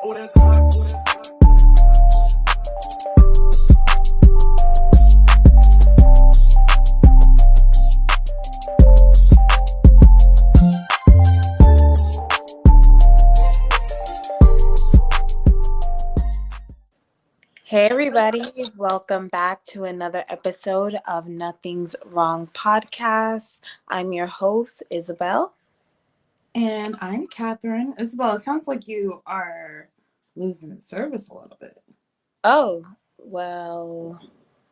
Oh, that's hot. Hey, everybody, welcome back to another episode of Nothing's Wrong podcast. I'm your host, Isabel. And I'm Catherine. Isabel, it sounds like you are losing service a little bit. Oh, well,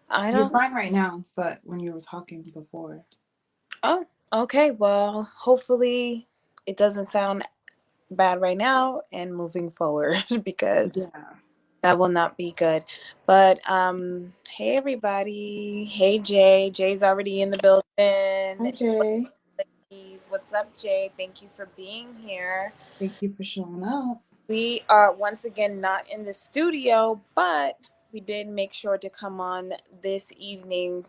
I You're don't. fine right now, but when you were talking before. Oh, okay, well, hopefully it doesn't sound bad right now and moving forward because Yeah. that will not be good. But, hey, everybody. Hey, Jay. Jay's already in the Hi, building. Jay. What's up, Jay? Thank you for being here. Thank you for showing up. We are once again not in the studio, but we did make sure to come on this evening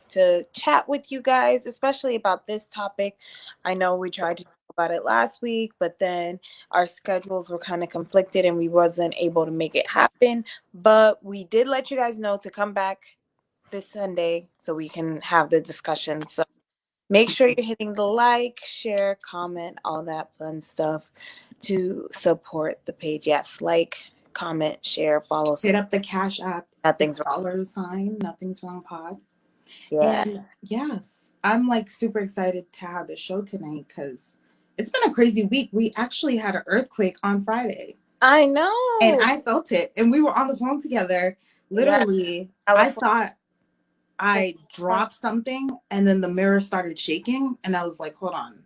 to chat with you guys, especially about this topic. I know we tried to talk about it last week, but then our schedules were kind of conflicted and we wasn't able to make it happen. But we did let you guys know to come back this Sunday so we can have the discussion. So make sure you're hitting the like, share, comment, all that fun stuff to support the page. Yes, like, comment, share, follow. Hit up the Cash App. Nothing's It's wrong. $sign. Nothing's wrong pod. Yeah. And yes, I'm like super excited to have the show tonight because it's been a crazy week. We actually had an earthquake on Friday. I And know. I felt it. And we were on the phone together. Yeah. Literally, I California. thought I dropped something and then the mirror started shaking and I was like, hold on.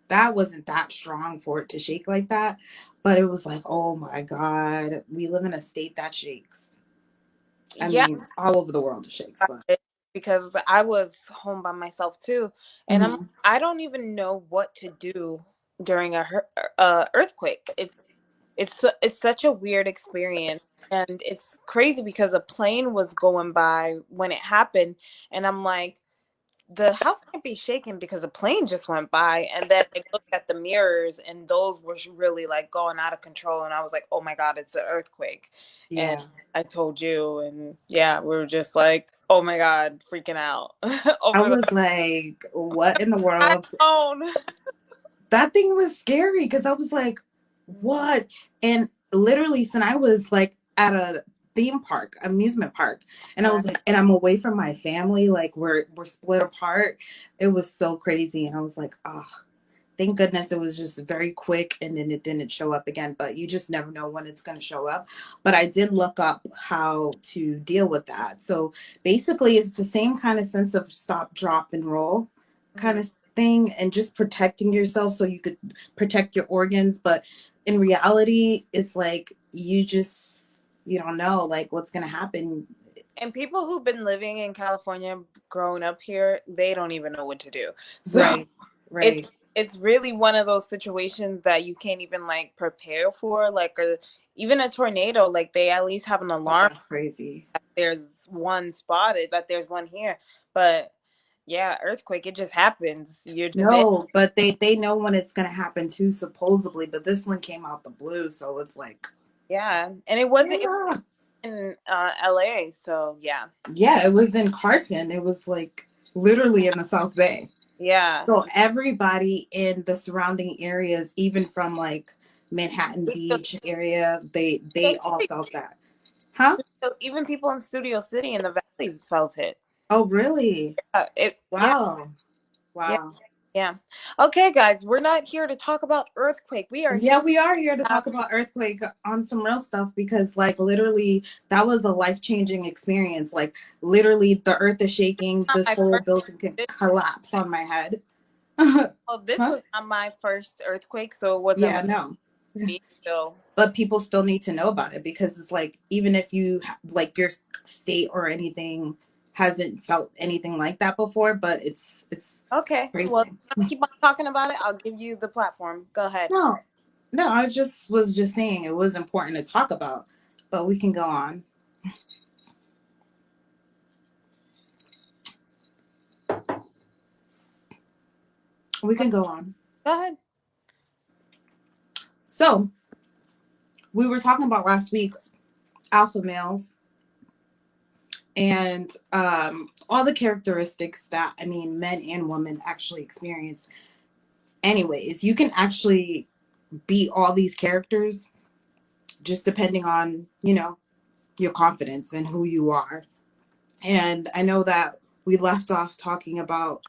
That wasn't that strong for it to shake like that. But it was like, oh my God, we live in a state that shakes. I Yeah. mean, all over the world it shakes, but Because I was home by myself too, and Mhm. I don't even know what to do during earthquake. It's such a weird experience, and it's crazy because a plane was going by when it happened, and I'm like, the house can't be shaken because a plane just went by. And then I looked at the mirrors and those were really like going out of control, and I was like, oh my god, it's an earthquake. And Yeah. I told you, and yeah, we were just like, oh my god, freaking out I over the was like, what in the world? iPhone. That thing was scary because I was like, what? And literally, since I was like at a theme park, amusement park, and I was like, and I'm away from my family, like we're split apart. It was so crazy, and I was like, oh, thank goodness it was just very quick, and then it didn't show up again. But you just never know when it's going to show up. But I did look up how to deal with that. So basically, it's the same kind of sense of stop, drop, and roll kind of thing, and just protecting yourself so you could protect your organs. But in reality, it's like you don't know like what's going to happen. And people who've been living in California, growing up here, they don't even know what to do. So Right. it's Right. it's really one of those situations that you can't even like prepare for, like even a tornado. Like they at least have an Oh, alarm that's crazy. that there's one spotted, that there's one here. But yeah, earthquake, it just happens. You're just in. No, but they know when it's gonna happen too, supposedly. But this one came out the blue, so it's like, Yeah, and it yeah, was in LA, so yeah. yeah. It was in Carson. It was like literally in the South Bay. Yeah. So everybody in the surrounding areas, even from like Manhattan Beach area, they all felt that. Huh? Even people in Studio City in the Valley felt it. Oh, really? Yeah. Wow. Yeah. Wow. Yeah. Okay, guys, we're not here to talk about earthquake. We are here Yeah, we are here to to have talk about earthquake on some real stuff because, like, literally, that was a life changing experience. Like, literally, the earth is shaking. This my whole first. building can This, collapse on my head. well, this Huh? was not my first earthquake, so it wasn't Yeah, like no. me. So But people still need to know about it because it's like, even if you, like, your state or anything hasn't felt anything like that before, but it's okay, well, crazy. keep on talking about it. I'll give you the platform. Go ahead. No, no, I just was just saying it was important to talk about, but we can go on. We can go on. Go ahead. So, we were talking about last week alpha males and all the characteristics that I mean men and women actually experience. Anyways, you can actually be all these characters just depending on, you know, your confidence and who you are. And I know that we left off talking about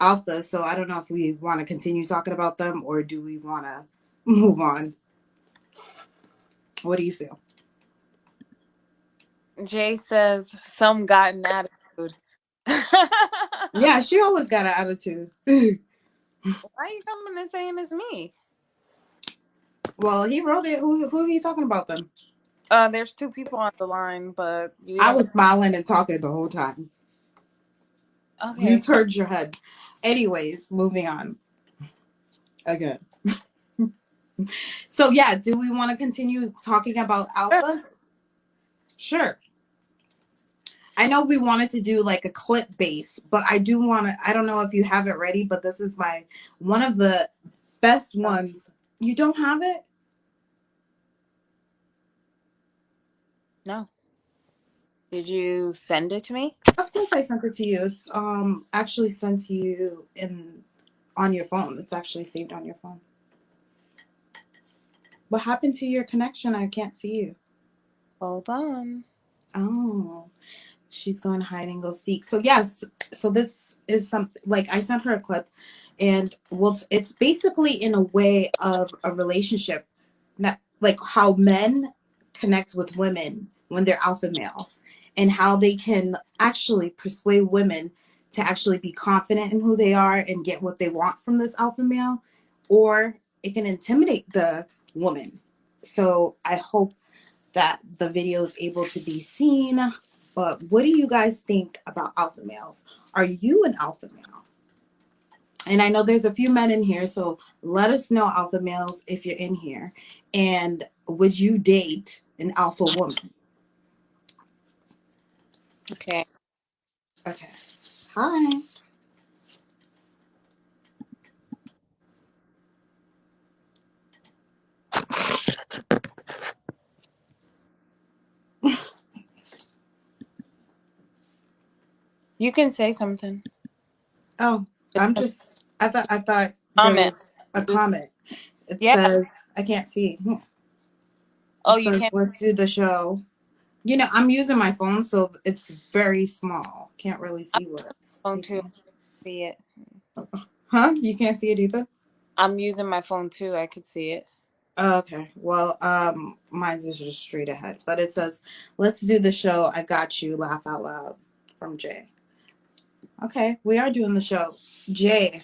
alpha, so I don't know if we want to continue talking about them or do we want to move on. What do you feel? Jay says some got an attitude. Yeah, she always got an attitude. Why are you coming and saying it's me? Well, he wrote it. Who are you talking about then? There's two people on the line, but you I don't. was smiling and talking the whole time. You Okay. turned your head. Anyways, moving on. Again. So yeah, do we want to continue talking about Sure. alphas? Sure. I know we wanted to do like a clip base, but I do want to. I don't know if you have it ready, but this is my one of the best ones. You don't have it? No. Did you send it to me? Of course, I sent it to you. It's actually sent to you in on your phone. It's actually saved on your phone. What happened to your connection? I can't see you. Hold on. Oh, she's going hide and go seek. So yes, so this is something like I sent her a clip, and well, it's basically in a way of a relationship, not like how men connect with women when they're alpha males, and how they can actually persuade women to actually be confident in who they are and get what they want from this alpha male, or it can intimidate the woman. So I hope that the video is able to be seen. But what do you guys think about alpha males? Are you an alpha male? And I know there's a few men in here, so let us know, alpha males, if you're in here. And would you date an alpha woman? Okay. Okay. Hi. You can say something. Oh, Just I'm just I thought there comment. was a comment. It Yeah. says I can't see. Oh, It you says can. let's do the show. You know, I'm using my phone, so it's very small. Can't really I'm see what on phone he's too. saying. See it. Huh? You can't see it either? I'm using my phone too. I could see it. Oh, okay. Well, mine's is just straight ahead. But it says, let's do the show. I got you. Laugh out loud from Jay. Okay, we are doing the show. Jay,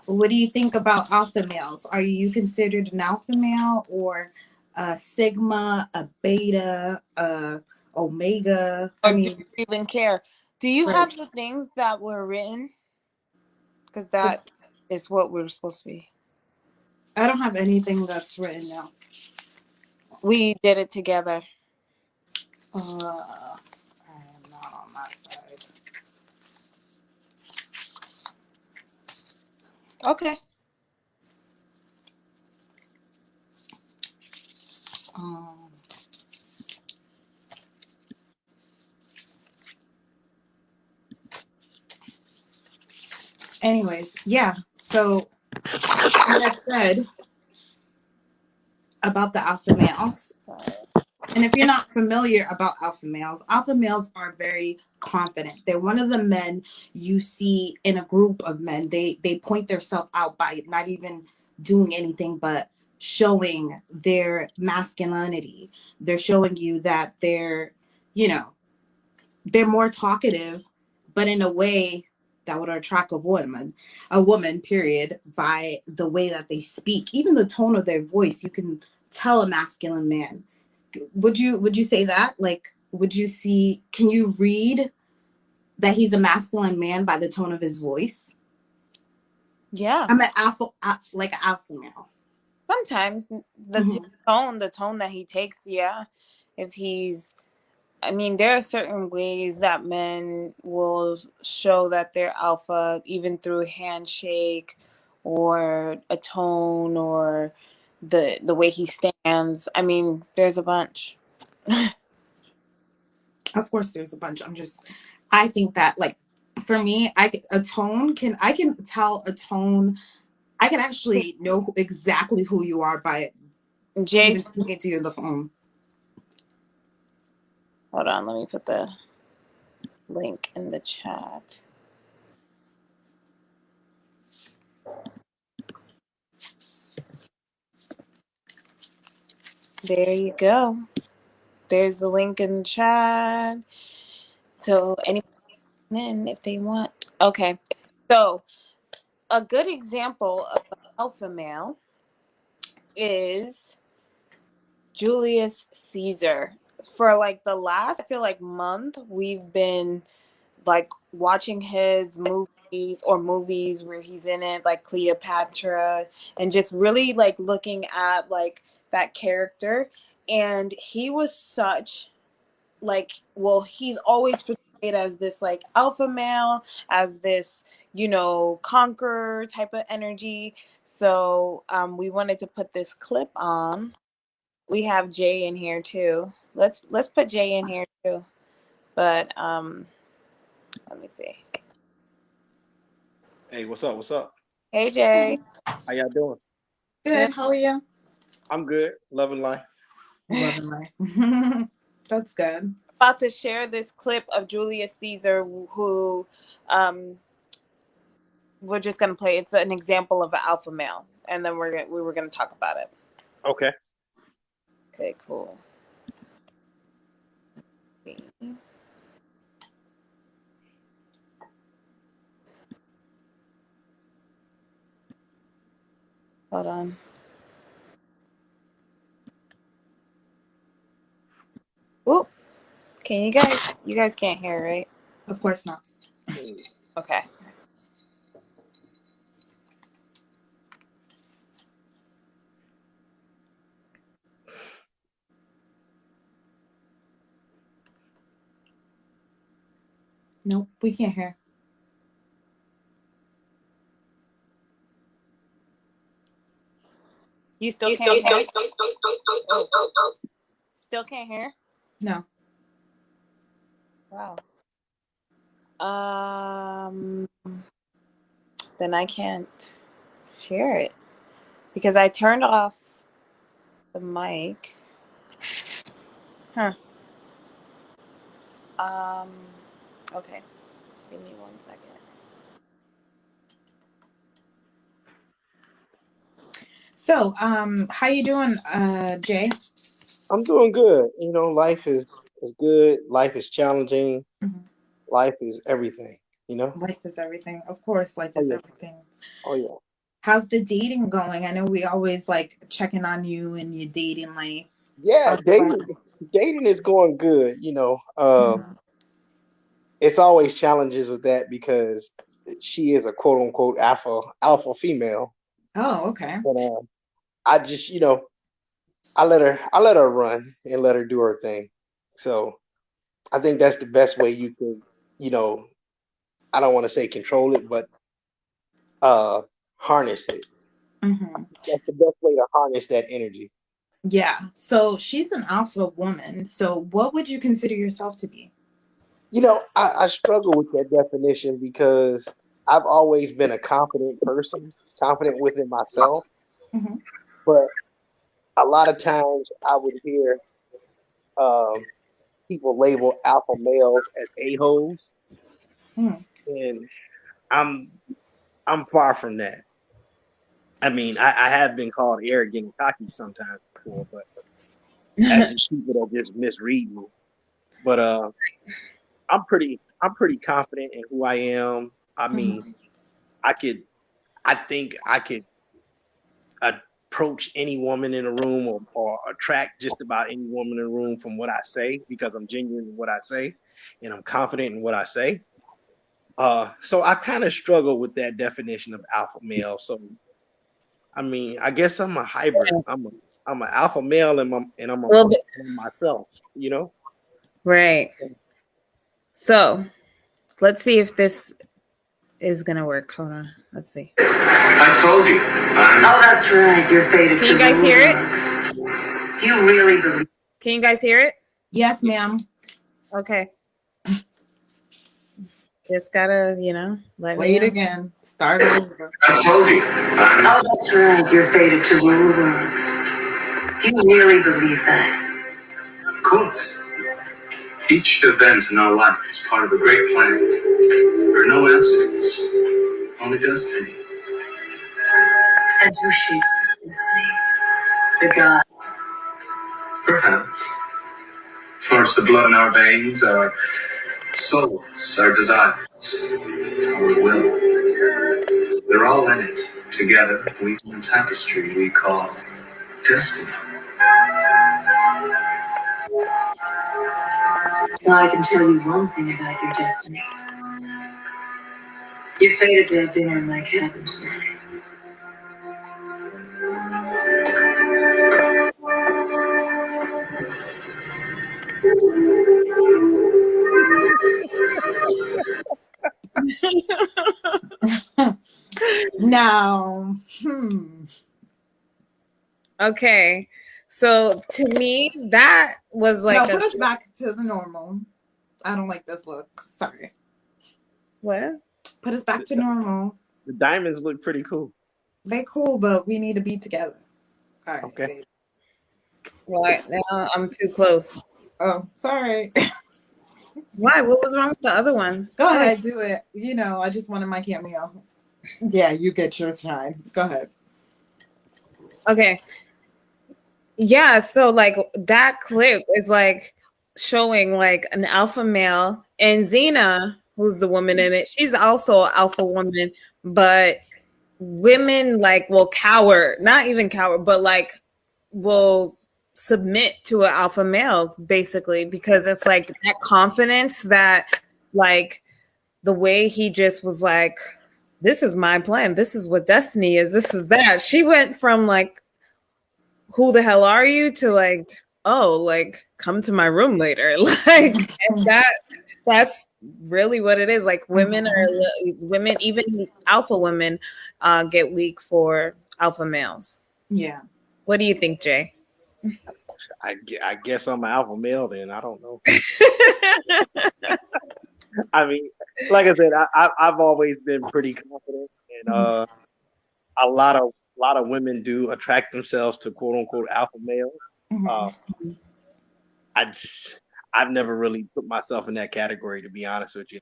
what do you think about alpha males? Are you considered an alpha male or a sigma, a beta, a omega? I Or do mean, you even care? Do you right. have the things that were written? Because that is what we're supposed to be. I don't have anything that's written now. We did it together. I am not on that side. Okay. Um, anyways, yeah. So, like I said about the alpha males, and if you're not familiar about alpha males are very confident. They're one of the men you see in a group of men. They point themselves out by not even doing anything but showing their masculinity. They're showing you that they're, you know, they're more talkative, but in a way that would attract a woman, period, by the way that they speak, even the tone of their voice. You can tell a masculine man. Would you say that? Like, would you see? Can you read that he's a masculine man by the tone of his voice? Yeah. I'm an alpha, like an alpha male. Sometimes his Hmm. tone, the tone that he takes, yeah. If he's, I mean, there are certain ways that men will show that they're alpha, even through handshake or a tone or the way he stands. I mean, there's a bunch. Of course, there's a bunch. I think that, like, for me, I can tell a tone. I can actually know exactly who you are by Jay, even speaking to you on the phone. hold on, let me put the link in the chat. There you go. There's the link in the chat. So anyone in if they want. Okay. So a good example of an alpha male is Julius Caesar. For like the last, I feel like, month, we've been like watching his movies where he's in it, like Cleopatra, and just really like looking at like that character. And he was such like, well, he's always portrayed as this like alpha male, as this, conqueror type of energy. So we wanted to put this clip on. We have Jay in here too. Let's put Jay in here too. But let me see. Hey, what's up? What's up? Hey Jay. How y'all doing? Good. Good. How are you? I'm good. Loving life. Loving life. That's good. About to share this clip of Julius Caesar, who we're just gonna play. It's an example of an alpha male, and then we were gonna talk about it. Okay. Okay, cool. Hold on. Oop. Can you guys can't hear, right? Of course not. Okay. Nope, we can't hear. You still can't hear? Oh. Still can't hear? No. Wow. Then I can't share it because I turned off the mic. Huh. Okay. Give me 1 second. So, how you doing, Jay? I'm doing good. Life is good. Life is challenging. Mm-hmm. Life is everything. Life is everything. Of course, life Oh is yeah. everything. Oh yeah. How's the dating going? I know we always like checking on you and your dating life. Yeah, How's it dating going? dating is going good. Mhm. It's always challenges with that because she is a quote unquote alpha female. Oh, okay. But I just I let her run and let her do her thing. So I think that's the best way you could, you know, I don't want to say control it, but uh harness it. Mm-hmm. That's the best way to harness that energy. Yeah. So she's an alpha woman. So what would you consider yourself to be? I struggle with that definition because I've always been a confident person, confident within myself, Mm-hmm. but a lot of times I would hear um people label alpha males as a-holes, Mm. and I'm I'm far from that. I mean, I have been called arrogant and cocky sometimes before, but that's just people that just misread me. But I'm pretty confident in who I am. I mean, Mhm. I could I think I could approach any woman in a room or attract just about any woman in a room from what I say because I'm genuine in what I say and I'm confident in what I say. So I kind of struggle with that definition of alpha male. So I mean, I guess I'm a hybrid. I'm an alpha male and Well, I'm myself, you know? right. So let's see if this is gonna work. Hold on, let's see. I told you. Oh, that's right. You're faded. Can you guys hear it? Do you really believe? Can you guys hear it? Yes, ma'am. Okay. Just gotta, let Wait me. again. Start over. I told you. Oh, that's right. You're faded to rule the world. Do you really believe that? Of course. Each event in our life is part of a great plan. There are no accidents, only destiny. And who shapes this destiny? The gods. Perhaps. Or it's the blood in our veins, our souls, our desires, our will. They're all in it, together, weaving a tapestry we call destiny. Well, I can tell you one thing about your destiny. You're fated to have dinner in my cabin tonight. Now, Okay. So to me, that was like no, put us back to the normal. I don't like this look. Sorry. What? Put us back to normal. The diamonds look pretty cool. They cool, but we need to be together. All right. Okay. What? Now I'm too close. Oh, sorry. Why? What was wrong with the other one? Go ahead, do it. I just wanted my cameo. Yeah, you get yours time. Go ahead. Okay. Yeah, so like that clip is like showing like an alpha male, and Xena, who's the woman in it, she's also an alpha woman, but women like will cower, not even cower, but like will submit to an alpha male basically, because it's like that confidence that like the way he just was like, this is my plan, this is what destiny is, this is that. She went from like, who the hell are you, to like, oh, like come to my room later. Like, and that's really what it is. Like women, even alpha women get weak for alpha males. Yeah. What do you think, Jay? I guess I'm an alpha male then. I don't know. I mean, like I said, I've always been pretty confident, and a lot of women do attract themselves to quote unquote alpha males. I've never really put myself in that category, to be honest with you.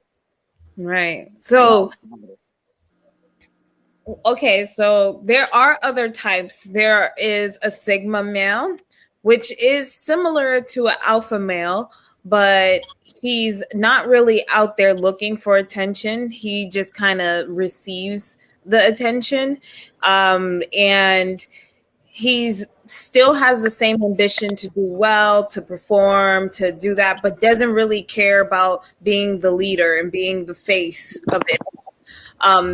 Right. So, okay, so there are other types. There is a sigma male, which is similar to an alpha male, but he's not really out there looking for attention. He just kind of receives the attention, and he's still has the same ambition to do well, to perform, to do that, but doesn't really care about being the leader and being the face of it.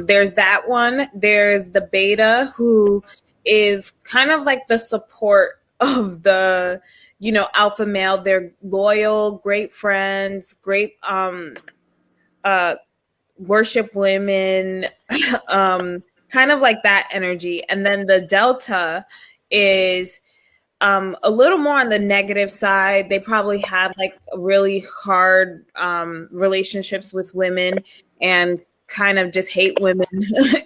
There's that one. There's the beta, who is kind of like the support of the alpha male. They're loyal, great friends, great worship women, kind of like that energy. And then the delta is a little more on the negative side. They probably have like really hard relationships with women and kind of just hate women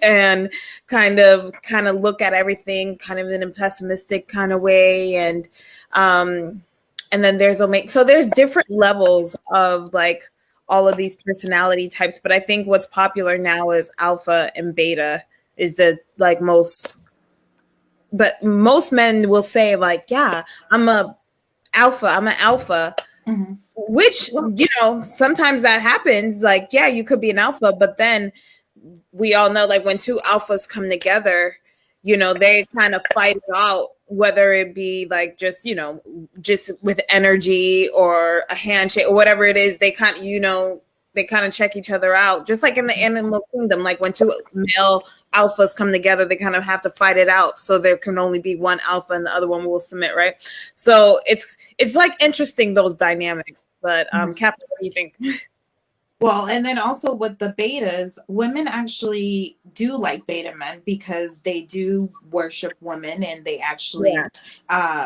and kind of look at everything kind of in a pessimistic kind of way. And then there's Omega. So there's different levels of like all of these personality types, but I think what's popular now is alpha and beta is the like most. But most men will say like, yeah, I'm an alpha, which, sometimes that happens. Like, yeah, you could be an alpha, but then we all know like when two alphas come together, they kind of fight it out, whether it be like just with energy or a handshake or whatever it is. They kind of check each other out, just like in the animal kingdom. Like when two male alphas come together, they kind of have to fight it out. So there can only be one alpha and the other one will submit, right? So it's like interesting, those dynamics. But Captain, what do you think? Well, and then also with the betas, women actually do like beta men because they do worship women and they actually, Yeah.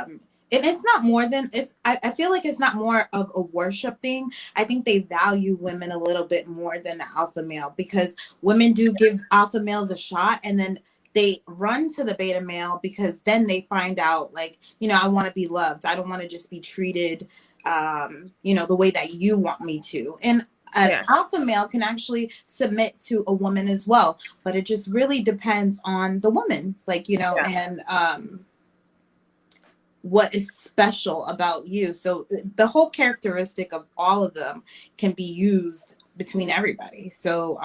and it's not more than I feel like it's not more of a worship thing. I think they value women a little bit more than the alpha male because women do give alpha males a shot and then they run to the beta male because then they find out like, I want to be loved. I don't want to just be treated, the way that you want me to. And an Yeah. alpha male can actually submit to a woman as well, but it just really depends on the woman, and what is special about you. So the whole characteristic of all of them can be used between everybody. So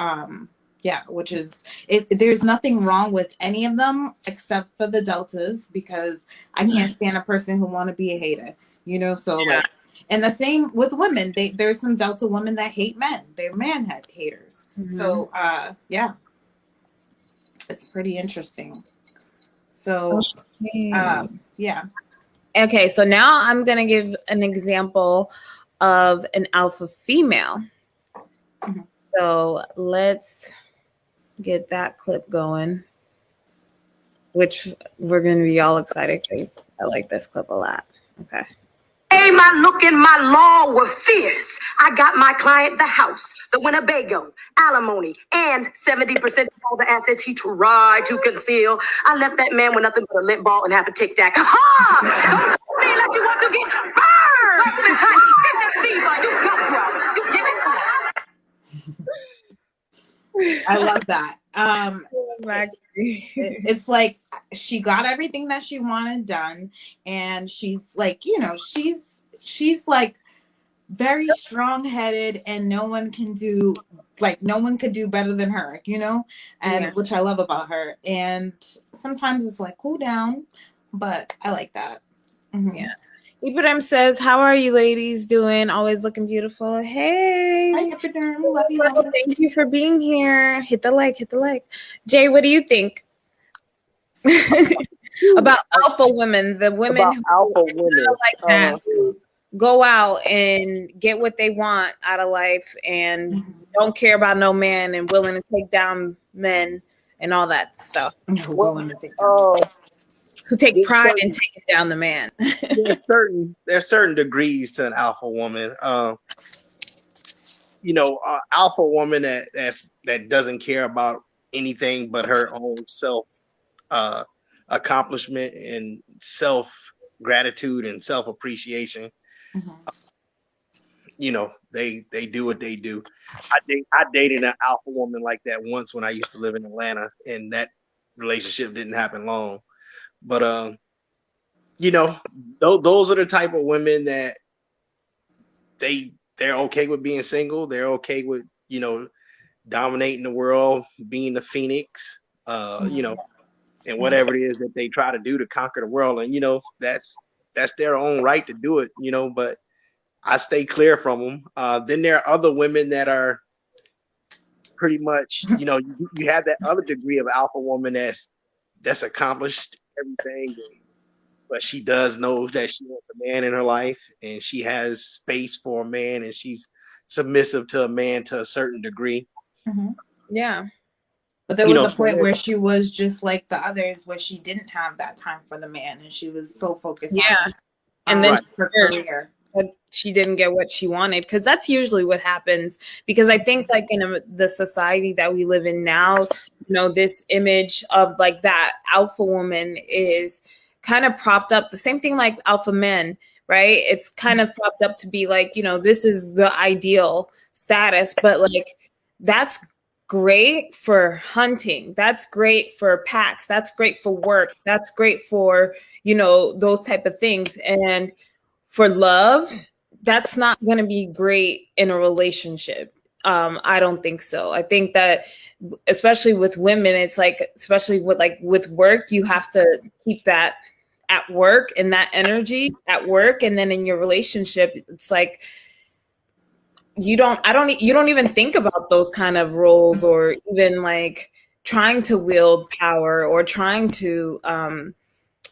which is there's nothing wrong with any of them except for the deltas because I can't stand a person who want to be a hater, so Yeah. and the same with women. There's some delta women that hate men. They're haters. So it's pretty interesting. So yeah. Okay, so now I'm going to give an example of an alpha female. Mhm. So let's get that clip going, which we're going to be all excited because I like this clip a lot. Okay. Hey, my look and my law were fierce. I got my client the house, the Winnebago, alimony, and 70% of all the assets he tried to conceal. I left that man with nothing but a lint ball and half a tic tac. Ha! Don't me like you want to get burned. It's hot. Fever. You go, bro. You give it to him. I love that. Maxie. It's like she got everything that she wanted done, and she's like, she's like very strong-headed, and no one could do better than her, and which I love about her. And sometimes it's like cool down, but I like that. Mm-hmm. Yeah. Ibrahim says, "How are you ladies doing? Always looking beautiful." Hey. Hi, Ibrahim. Love you. Thank you for being here. Hit the like. Jay, what do you think about alpha women? The women About who alpha women. like that, who go out and get what they want out of life and don't care about no man and willing to take down men and all that stuff. Who take pride in taking down the man. there's certain degrees to an alpha woman. Alpha woman that doesn't care about anything but her own self accomplishment and self gratitude and self appreciation. Mm-hmm. They do what they do. I dated an alpha woman like that once when I used to live in Atlanta, and that relationship didn't happen long. But those are the type of women that they're okay with being single. They're okay with dominating the world, being the phoenix, and whatever it is that they try to do to conquer the world. And that's their own right to do it. But I stay clear from them. Then there are other women that are pretty much, you have that other degree of alpha woman that's accomplished everything, but she does know that she wants a man in her life, and she has space for a man, and she's submissive to a man to a certain degree. Mm-hmm. Yeah. But there was a point where she was just like the others, where she didn't have that time for the man, and she was so focused on and then her career. But she didn't get what she wanted, because that's usually what happens. Because I think like in the society that we live in now, this image of like that alpha woman is kind of propped up. The same thing like alpha men, right? It's kind of propped up to be like, this is the ideal status, but like that's great for hunting. That's great for packs. That's great for work. That's great for, those type of things. And for love, that's not going to be great in a relationship. I don't think so. I think that especially with women, it's like, especially with work, you have to keep that at work and that energy at work. And then in your relationship, it's like, you don't even think about those kind of roles, or even like trying to wield power or trying to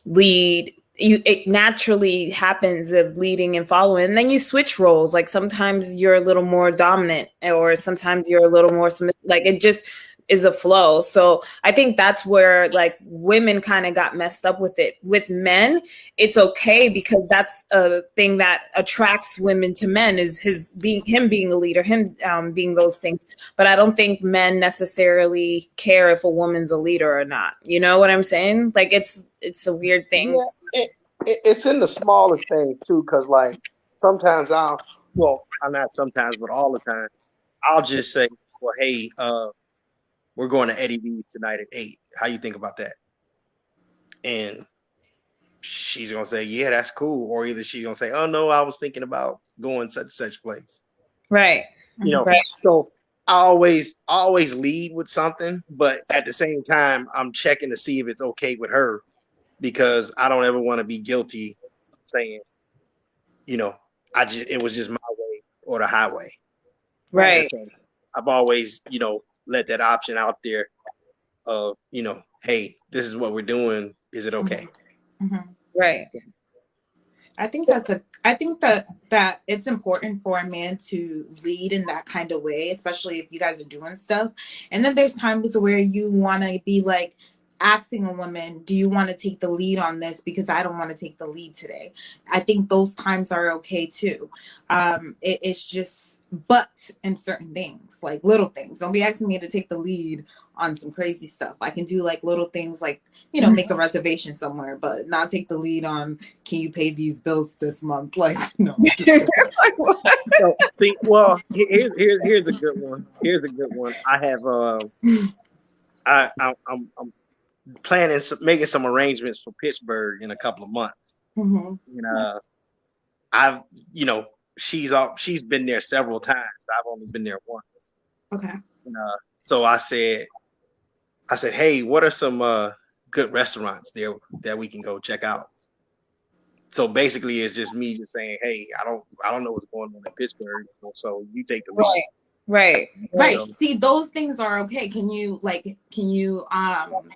lead. it naturally happens of leading and following, and then you switch roles. Like sometimes you're a little more dominant, or sometimes you're a little more submissive. Like it just is a flow. So I think that's where like women kind of got messed up with it. With men, it's okay because that's a thing that attracts women to men, is him being a leader, him being those things. But I don't think men necessarily care if a woman's a leader or not. You know what I'm saying? Like it's a weird thing. Yeah, it's in the smallest things too, because like sometimes I'm not sometimes, but all the time, I'll just say, well, hey, we're going to Eddie V's tonight at 8. How you think about that? And she's gonna say, yeah, that's cool. Or either she's gonna say, oh no, I was thinking about going such and such place. Right. You know, right. So I always lead with something, but at the same time, I'm checking to see if it's okay with her, because I don't ever want to be guilty saying, you know, it was just my way or the highway. Right. So I've always, you know, let that option out there of, you know, hey, this is what we're doing. Is it okay? Mm-hmm. Right. I think that it's important for a man to lead in that kind of way, especially if you guys are doing stuff. And then there's times where you want to be like asking a woman, do you want to take the lead on this? Because I don't want to take the lead today. I think those times are okay too. It's just, but in certain things, like little things, don't be asking me to take the lead on some crazy stuff. I can do like little things like, you know, make a reservation somewhere, but not take the lead on, can you pay these bills this month? Like, no. So, see, well, here's a good one. Here's a good one. I have I'm planning making some arrangements for Pittsburgh in a couple of months. Mm-hmm. And I've, you know, she's been there several times. I've only been there once. Okay. And, so I said, hey, what are some good restaurants there that we can go check out? So basically, it's just me just saying, hey, I don't know what's going on in Pittsburgh, so you take the lead. Right. See, those things are okay. Can you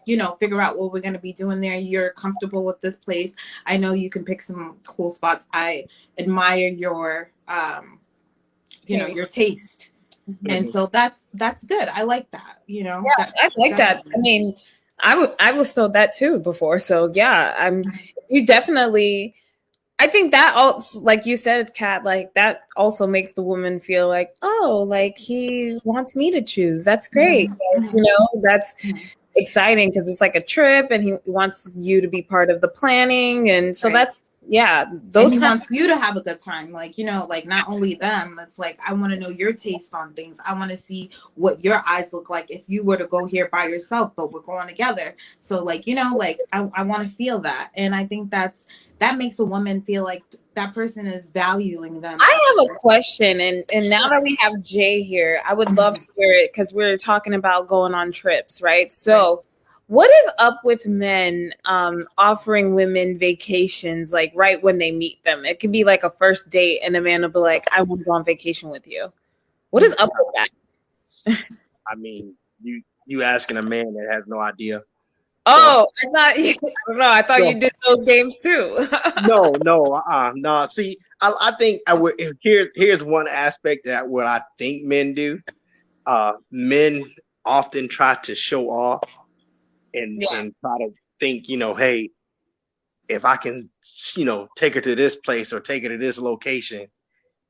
you know, figure out what we're going to be doing there? You're comfortable with this place. I know you can pick some cool spots. I admire your you know, your taste. Mm-hmm. And so that's good. I like that, you know. Yeah, I like that. I mean, I was told that too before. So yeah, you definitely, I think that also, like you said, Kat, like that also makes the woman feel like, oh, like he wants me to choose. That's great. Mm-hmm. You know, that's exciting because it's like a trip and he wants you to be part of the planning. And so that's, yeah, those and he wants you to have a good time. Like, you know, like not only them, it's like, I want to know your taste on things. I want to see what your eyes look like if you were to go here by yourself, but we're going together. So like, you know, like I want to feel that. And I think that makes a woman feel like that person is valuing them. I have a question. And now that we have Jay here, I would love to hear it because we're talking about going on trips, right? So what is up with men offering women vacations like right when they meet them? It can be like a first date and a man will be like, I want to go on vacation with you. What is up with that? I mean, you asking a man that has no idea. Oh, I thought you did those games too. No. See, I think here's one aspect that what I think men do. Men often try to show off and try to think, you know, hey, if I can, you know, take her to this place or take her to this location,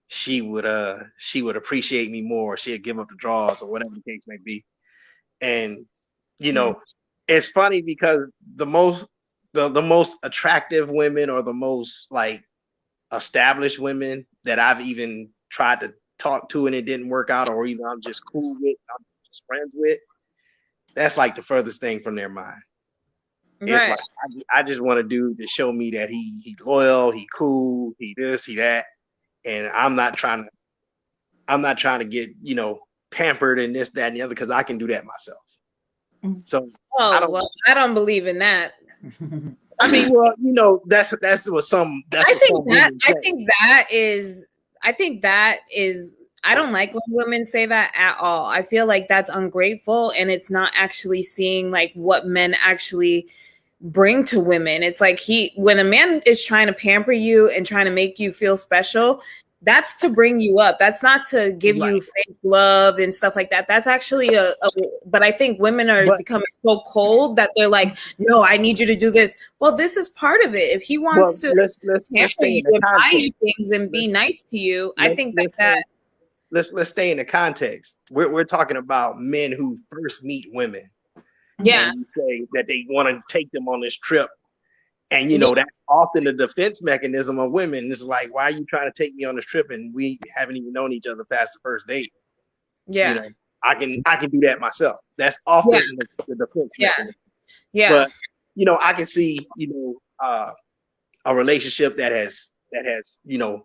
she would appreciate me more. She'd give up the draws or whatever the case may be. And, you know, it's funny because the most attractive women or the most like established women that I've even tried to talk to and it didn't work out, or either I'm just cool with, I'm just friends with, that's like the furthest thing from their mind. Right. It's like I just want a dude to show me that he loyal, he cool, he this, he that, and I'm not trying to get, you know, pampered and this, that, and the other, because I can do that myself. So I don't believe in that. I mean, well, you know, that's what some. I think that is. I don't like when women say that at all. I feel like that's ungrateful and it's not actually seeing like what men actually bring to women. It's like when a man is trying to pamper you and trying to make you feel special, that's to bring you up. That's not to give you fake love and stuff like that. That's actually but I think women are becoming so cold that they're like, no, I need you to do this. Well, this is part of it. If he wants to let's pamper you and buy you things and be nice to you, I think that let's stay in the context. We're talking about men who first meet women. Yeah. And you say that they want to take them on this trip. And, you know, that's often the defense mechanism of women. It's like, why are you trying to take me on this trip and we haven't even known each other past the first date? Yeah. You know, I can do that myself. That's often the defense mechanism. Yeah. But, you know, I can see, you know, a relationship that has, you know,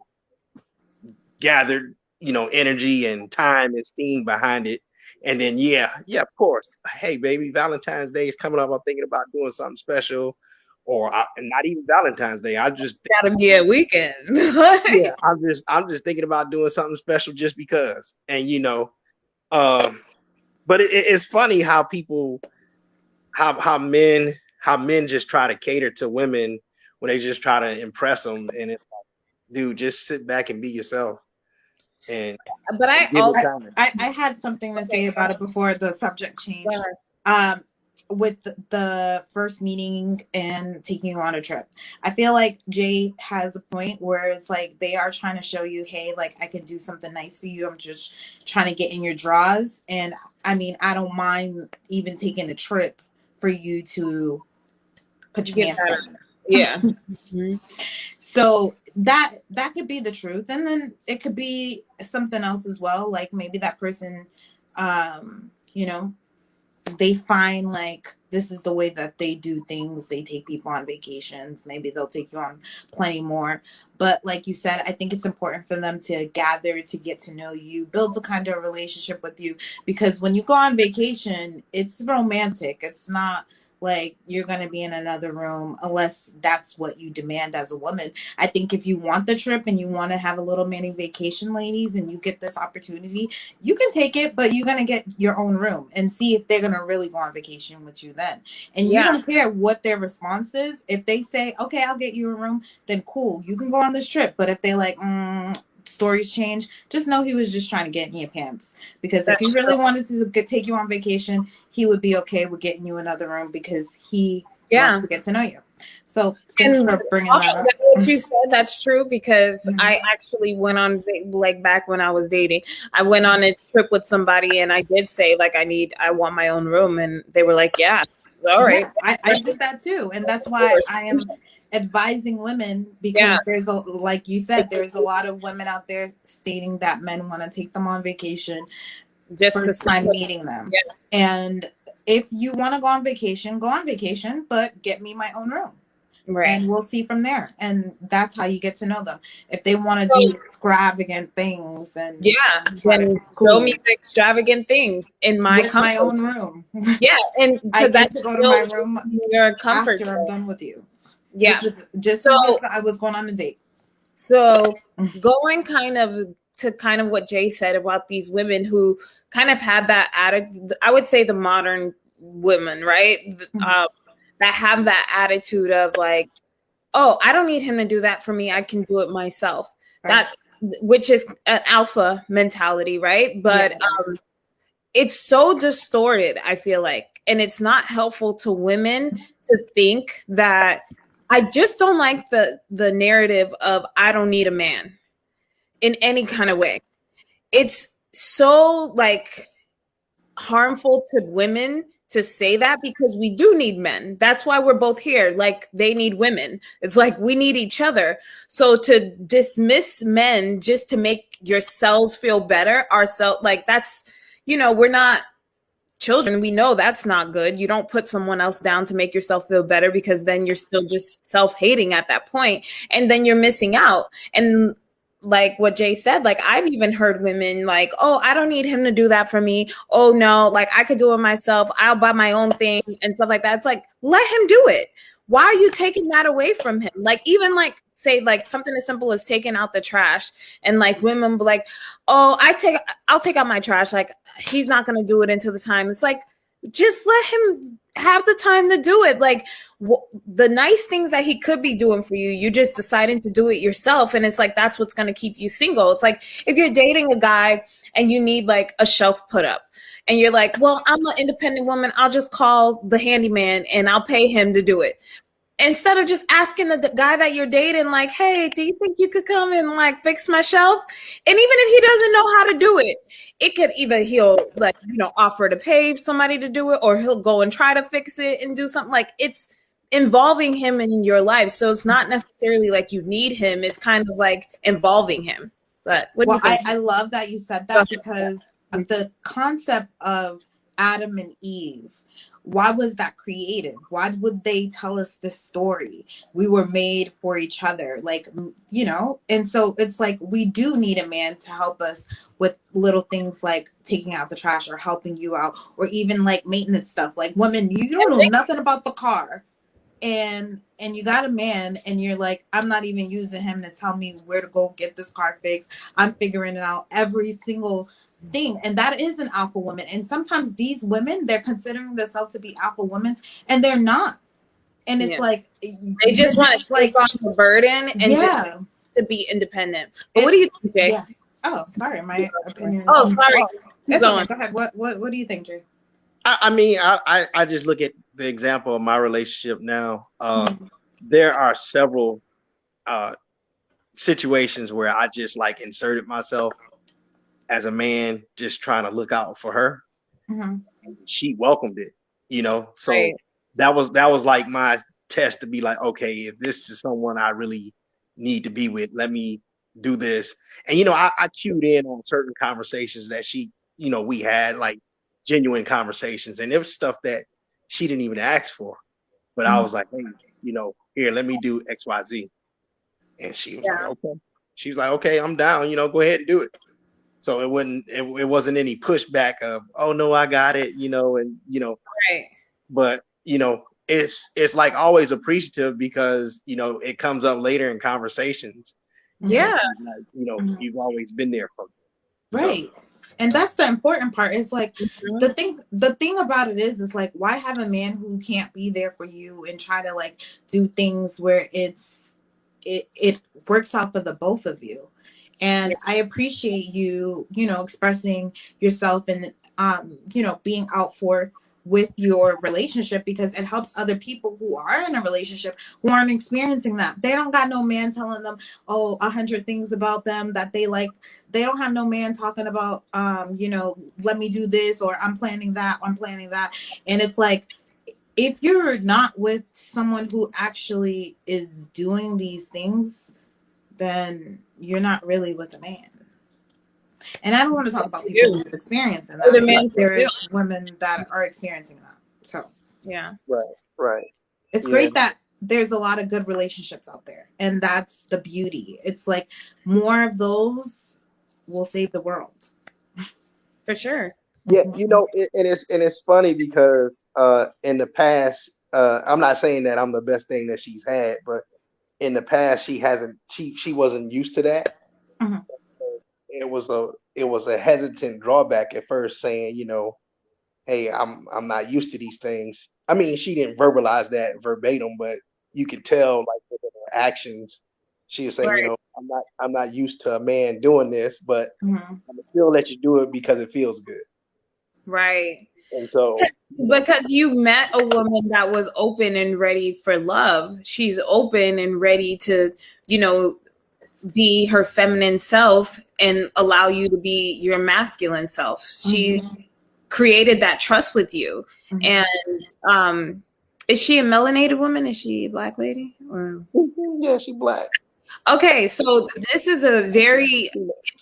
gathered, you know, energy and time and steam behind it. And then, yeah, of course. Hey, baby, Valentine's Day is coming up. I'm thinking about doing something special. Or not even Valentine's Day. I just gotta be a weekend. Yeah, I'm just thinking about doing something special just because. And you know, but it's funny how people, how men just try to cater to women when they just try to impress them. And it's like, dude, just sit back and be yourself. And but I had something to say about it before the subject changed. With the first meeting and taking you on a trip, I feel like Jay has a point where it's like they are trying to show you, hey, like I can do something nice for you. I'm just trying to get in your draws. And I mean, I don't mind even taking a trip for you to put your hands on. Yeah. So that could be the truth. And then it could be something else as well. Like maybe that person, you know, they find like this is the way that they do things. They take people on vacations. Maybe they'll take you on plenty more. But like you said, I think it's important for them to gather, to get to know you, build a kind of relationship with you. Because when you go on vacation, it's romantic. It's not like you're going to be in another room unless that's what you demand as a woman. I think if you want the trip and you want to have a little mini vacation, ladies, and you get this opportunity, you can take it, but you're going to get your own room and see if they're going to really go on vacation with you then. And you don't care what their response is. If they say, okay, I'll get you a room, then cool, you can go on this trip. But if they like, stories change, just know he was just trying to get in your pants. Because if he really wanted to take you on vacation, he would be okay with getting you another room because he wants to get to know you. So thanks for bringing that up. What you said, that's true, because I actually went on, like back when I was dating, I went on a trip with somebody and I did say like I want my own room, and they were like, yeah, all right. Yeah, I did that too, and that's why I am advising women, because there's like you said, there's a lot of women out there stating that men want to take them on vacation just first time meeting them. And if you want to go on vacation, but get me my own room. Right. And we'll see from there. And that's how you get to know them. If they want to do extravagant things and then show me the extravagant things in my own room. Yeah, and I get to go to my room your comfort after I'm done with you. Yeah. Just so I was going on a date. So going kind of what Jay said about these women who kind of had that attitude, I would say the modern women, right? That have that attitude of like, oh, I don't need him to do that for me. I can do it myself. Right. Which is an alpha mentality, right? But it's so distorted, I feel like. And it's not helpful to women to think that. I just don't like the narrative of I don't need a man in any kind of way. It's so like harmful to women to say that, because we do need men. That's why we're both here. Like they need women. It's like we need each other. So to dismiss men just to make yourselves feel better, like that's, we're not children. We know that's not good. You don't put someone else down to make yourself feel better, because then you're still just self-hating at that point, and then you're missing out. And like what Jay said, like I've even heard women like, oh, I don't need him to do that for me. Oh no, like I could do it myself. I'll buy my own thing and stuff like that. It's like, let him do it. Why are you taking that away from him? Like even like say like something as simple as taking out the trash, and like women be like, oh, I'll take out my trash. Like he's not going to do it until the time. It's like, just let him have the time to do it. Like the nice things that he could be doing for you, you just deciding to do it yourself. And it's like, that's what's going to keep you single. It's like if you're dating a guy and you need like a shelf put up and you're like, well, I'm an independent woman. I'll just call the handyman and I'll pay him to do it. Instead of just asking the guy that you're dating, like, hey, do you think you could come and like fix my shelf? And even if he doesn't know how to do it, it could either he'll like, offer to pay somebody to do it, or he'll go and try to fix it and do something. Like, it's involving him in your life. So it's not necessarily like you need him. It's kind of like involving him. But what do you think? I love that you said that, because the concept of Adam and Eve, why was that created? Why would they tell us this story? We were made for each other, like, and so it's like we do need a man to help us with little things like taking out the trash or helping you out, or even like maintenance stuff. Like, women, you don't know nothing about the car, and you got a man and you're like, I'm not even using him to tell me where to go get this car fixed. I'm figuring it out every single thing. And that is an alpha woman. And sometimes these women, they're considering themselves to be alpha women, and they're not. And it's like they just want to take on the burden and just to be independent. But what do you think, Jay? Oh, sorry, my opinion. Oh, sorry. Go ahead. What do you think, Jay? I mean, I just look at the example of my relationship now. There are several situations where I just like inserted myself as a man, just trying to look out for her. She welcomed it, so right. that was like my test to be like, okay, if this is someone I really need to be with, let me do this. And I cued in on certain conversations that she, we had, like genuine conversations, and it was stuff that she didn't even ask for, but I was like, hey, here, let me do XYZ. And she was like, okay. She's like, okay, I'm down, go ahead and do it. So it wasn't any pushback of, oh no, I got it, right. But it's like always appreciative, because it comes up later in conversations. Yeah. You've always been there for me. Right. So, and that's the important part. Is like the thing about it is like, why have a man who can't be there for you and try to like do things where it works out for the both of you? And I appreciate you, expressing yourself and, being out for with your relationship, because it helps other people who are in a relationship who aren't experiencing that. They don't got no man telling them, 100 things about them that they like. They don't have no man talking about, let me do this, or I'm planning that. And it's like, if you're not with someone who actually is doing these things, then you're not really with a man. And I don't want to talk about people who's experiencing that. But there is women that are experiencing that. So yeah. Right. It's great that there's a lot of good relationships out there. And that's the beauty. It's like more of those will save the world. For sure. Yeah, and it's funny because in the past, I'm not saying that I'm the best thing that she's had, but in the past, she wasn't used to that. It was a hesitant drawback at first, saying, hey, I'm not used to these things. I mean, she didn't verbalize that verbatim, but you could tell, like, with her actions, she was saying, right. I'm not used to a man doing this, but I'm gonna still let you do it because it feels good. Right. And so, because you met a woman that was open and ready for love. She's open and ready to, be her feminine self and allow you to be your masculine self. She created that trust with you. And is she a melanated woman? Is she a Black lady? Or yeah, she's Black. Okay, so this is a very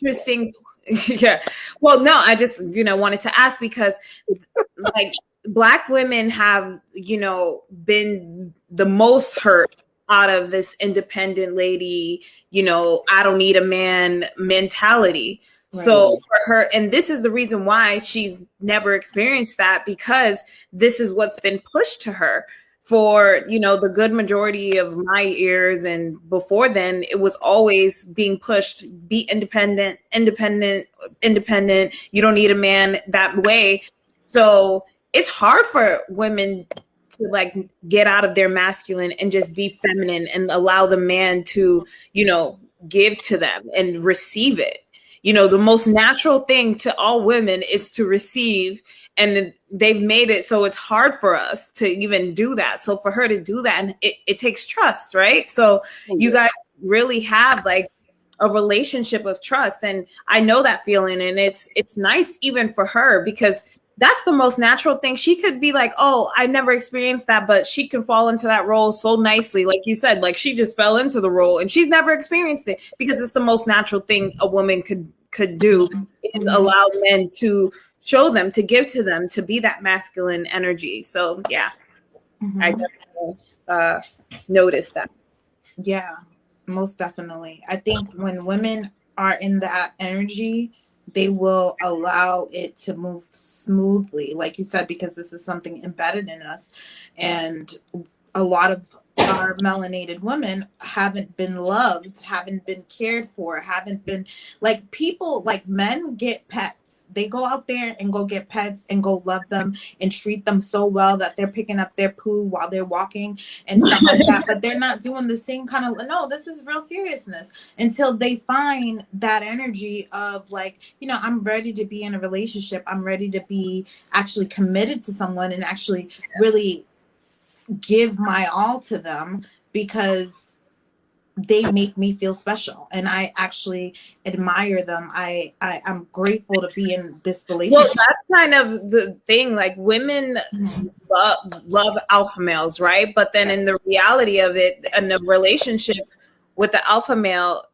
interesting. Yeah. Well, no, I just, wanted to ask because like Black women have, been the most hurt out of this independent lady, I don't need a man mentality. Right. So for her, and this is the reason why she's never experienced that, because this is what's been pushed to her for, the good majority of my years. And before then, it was always being pushed, be independent. You don't need a man that way. So it's hard for women to like get out of their masculine and just be feminine and allow the man to, give to them and receive it. The most natural thing to all women is to receive, and they've made it so it's hard for us to even do that. So for her to do that, and it takes trust, right? So you guys really have like a relationship of trust, and I know that feeling, and it's nice even for her, because that's the most natural thing. She could be like, oh, I never experienced that, but she can fall into that role so nicely. Like you said, like she just fell into the role and she's never experienced it, because it's the most natural thing a woman could do, is allow men to show them, to give to them, to be that masculine energy. So yeah, I definitely noticed that. Yeah, most definitely. I think when women are in that energy, they will allow it to move smoothly, like you said, because this is something embedded in us. And a lot of our melanated women haven't been loved, haven't been cared for, haven't been like people, like men get pets. They go out there and go get pets and go love them and treat them so well that they're picking up their poo while they're walking and stuff like that. But they're not doing the same kind of, no, this is real seriousness, until they find that energy of like, I'm ready to be in a relationship. I'm ready to be actually committed to someone and actually really give my all to them, because they make me feel special and I actually admire them. I'm grateful to be in this relationship. Well, that's kind of the thing. Like women love alpha males, right? But then in the reality of it, in a relationship with the alpha male,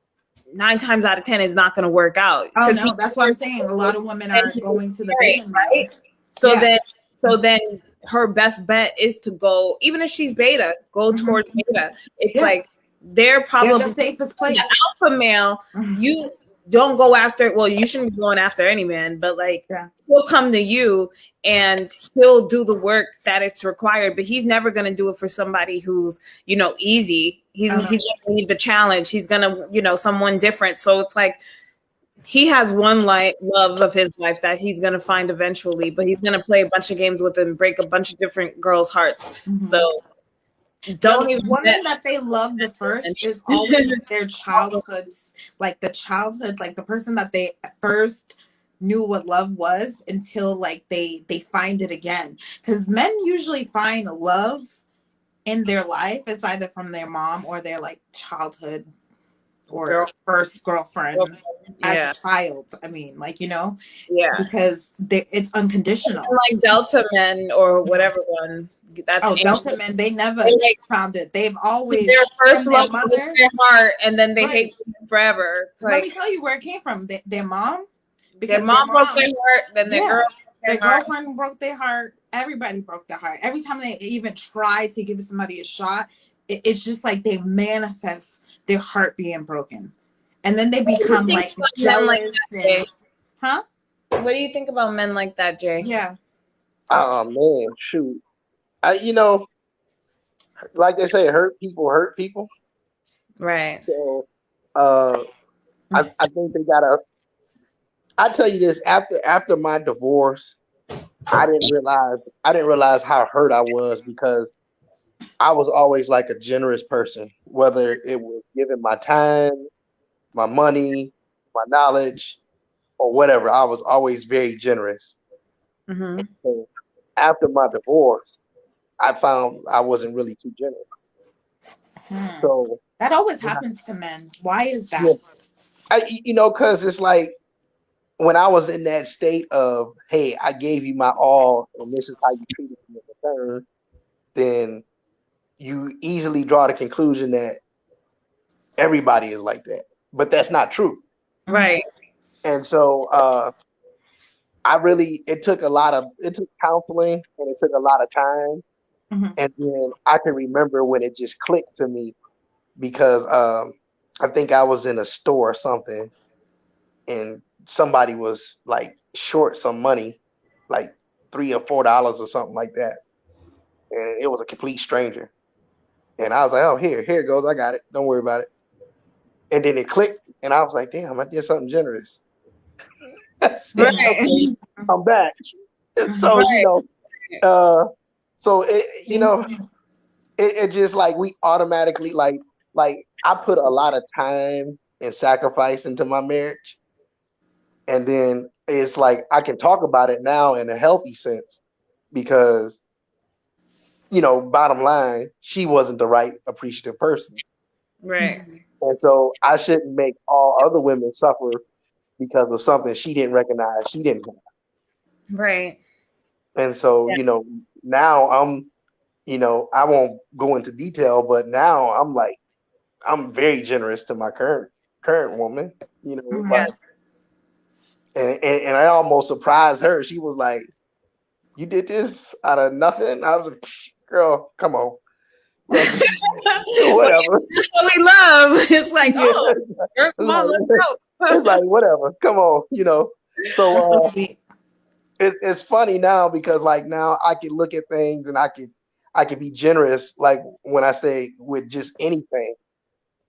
9 times out of 10 is not going to work out. Oh no, that's what I'm saying. A lot of women are going to the beta males. Right? So then her best bet is to go, even if she's beta, go towards beta. It's like they're probably the safest place. The alpha male, you don't go after. Well, you shouldn't be going after any man, but like he'll come to you and he'll do the work that it's required. But he's never going to do it for somebody who's easy. He's going to need the challenge. He's going to someone different. So it's like he has one love of his life that he's going to find eventually, but he's going to play a bunch of games with and break a bunch of different girls' hearts. So. The woman that they love the first is always their childhoods, like the person that they first knew what love was, until like they find it again. Because men usually find love in their life. It's either from their mom or their like childhood or first girlfriend as a child. I mean, like, because it's unconditional. Like Delta men or whatever one. Delta men, they never found it. They've always their first love was their heart, and then they hate them forever. Let me tell you where it came from. Their mom. Because their mom broke their heart, then their girlfriend broke their heart. Everybody broke their heart. Every time they even try to give somebody a shot, it's just like they manifest their heart being broken, and then they become like jealous. Huh? What do you think about men like that, Jay? Yeah. Oh man, shoot. Like they say, hurt people. Right. So, I think they gotta. I tell you this, after my divorce, I didn't realize how hurt I was, because I was always like a generous person, whether it was giving my time, my money, my knowledge, or whatever. I was always very generous. And so after my divorce, I found I wasn't really too generous. So that always happens to men. Why is that? Because it's like when I was in that state of, hey, I gave you my all, and this is how you treated me in return, then you easily draw the conclusion that everybody is like that. But that's not true. Right. And so it took counseling, and it took a lot of time. And then I can remember when it just clicked to me, because I think I was in a store or something, and somebody was like short some money, like $3 or $4 or something like that. And it was a complete stranger. And I was like, oh, here it goes. I got it. Don't worry about it. And then it clicked, and I was like, damn, I did something generous. I'm back. So, So it just like we automatically like I put a lot of time and sacrifice into my marriage, and then it's like I can talk about it now in a healthy sense because bottom line, she wasn't the right appreciative person, Right. and so I shouldn't make all other women suffer because of something she didn't recognize she didn't have. Right. And so now I'm I won't go into detail, but now I'm very generous to my current woman, like, and I almost surprised her. She was like, "You did this out of nothing?" I was like, "Girl, come on." Whatever. That's what we love. It's like, oh, girl, come on, let's go. It's like, whatever, come on, So, That's so sweet. It's funny now because like now I can look at things and I can be generous, like when I say with just anything,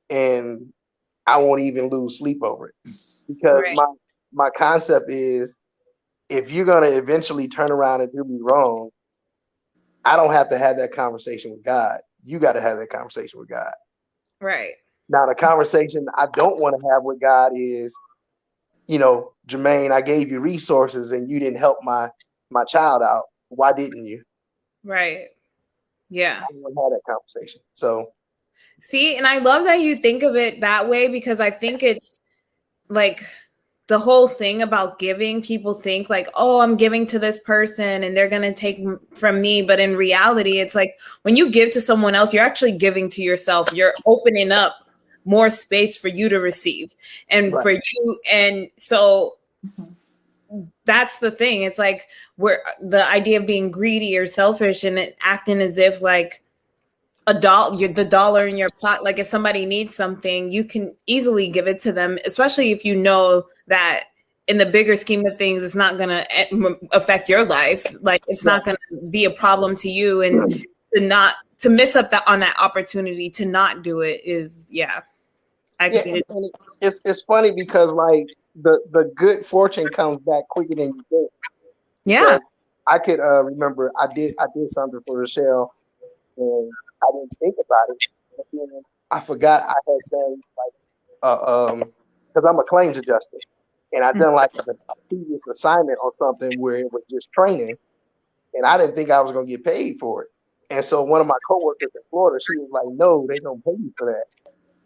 and I won't even lose sleep over it because my concept is if you're gonna eventually turn around and do me wrong, I don't have to have that conversation with God. You got to have that conversation with God. Right. Now, the conversation I don't want to have with God is, Jermaine, I gave you resources and you didn't help my child out. Why didn't you? Right. Yeah. I don't want to have that conversation. So, see, and I love that you think of it that way because I think it's like the whole thing about giving, people think like, oh, I'm giving to this person and they're going to take from me. But in reality, it's like when you give to someone else, you're actually giving to yourself. You're opening up more space for you to receive and for you. And so that's the thing. It's like the idea of being greedy or selfish and acting as if like the dollar in your pocket, like if somebody needs something, you can easily give it to them, especially if you know that in the bigger scheme of things, it's not going to affect your life. Like it's not going to be a problem to you, and to miss up on that opportunity to not do it is, it's funny because like the good fortune comes back quicker than you think. Yeah. So I could remember I did something for Rochelle and I didn't think about it. But then I forgot I had done like because I'm a claims adjuster, and I done like a previous assignment on something where it was just training, and I didn't think I was gonna get paid for it. And so one of my coworkers in Florida, she was like, "No, they don't pay you for that."